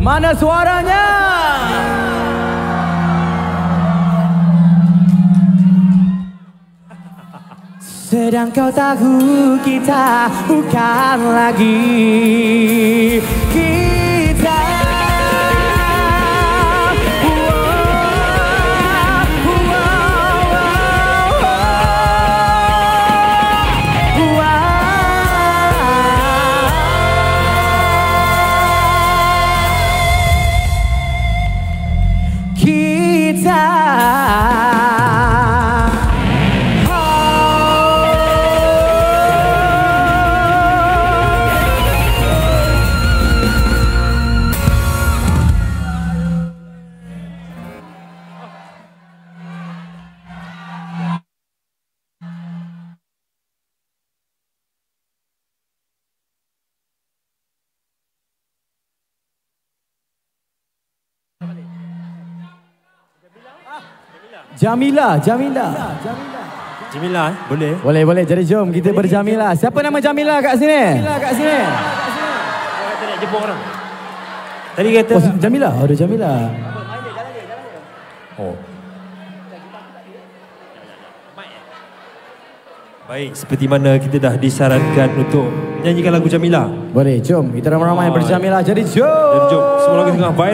Speaker 7: Mana suaranya? Sedang kau tahu kita bukan lagi kita. Jamila.
Speaker 17: Jamila, boleh?
Speaker 7: Boleh. Jadi jom kita berjamilah. Siapa nama Jamila kat sini?
Speaker 17: Kata nak jemput orang. Tadi kata...
Speaker 7: Oh, Jamila. Oh, ada Jamila.
Speaker 17: Oh. Baik, seperti mana kita dah disarankan untuk menyanyikan lagu Jamila.
Speaker 7: Boleh, jom. Kita ramai-ramai berjamilah. Jadi jom.
Speaker 17: Semua lagu tengah viral.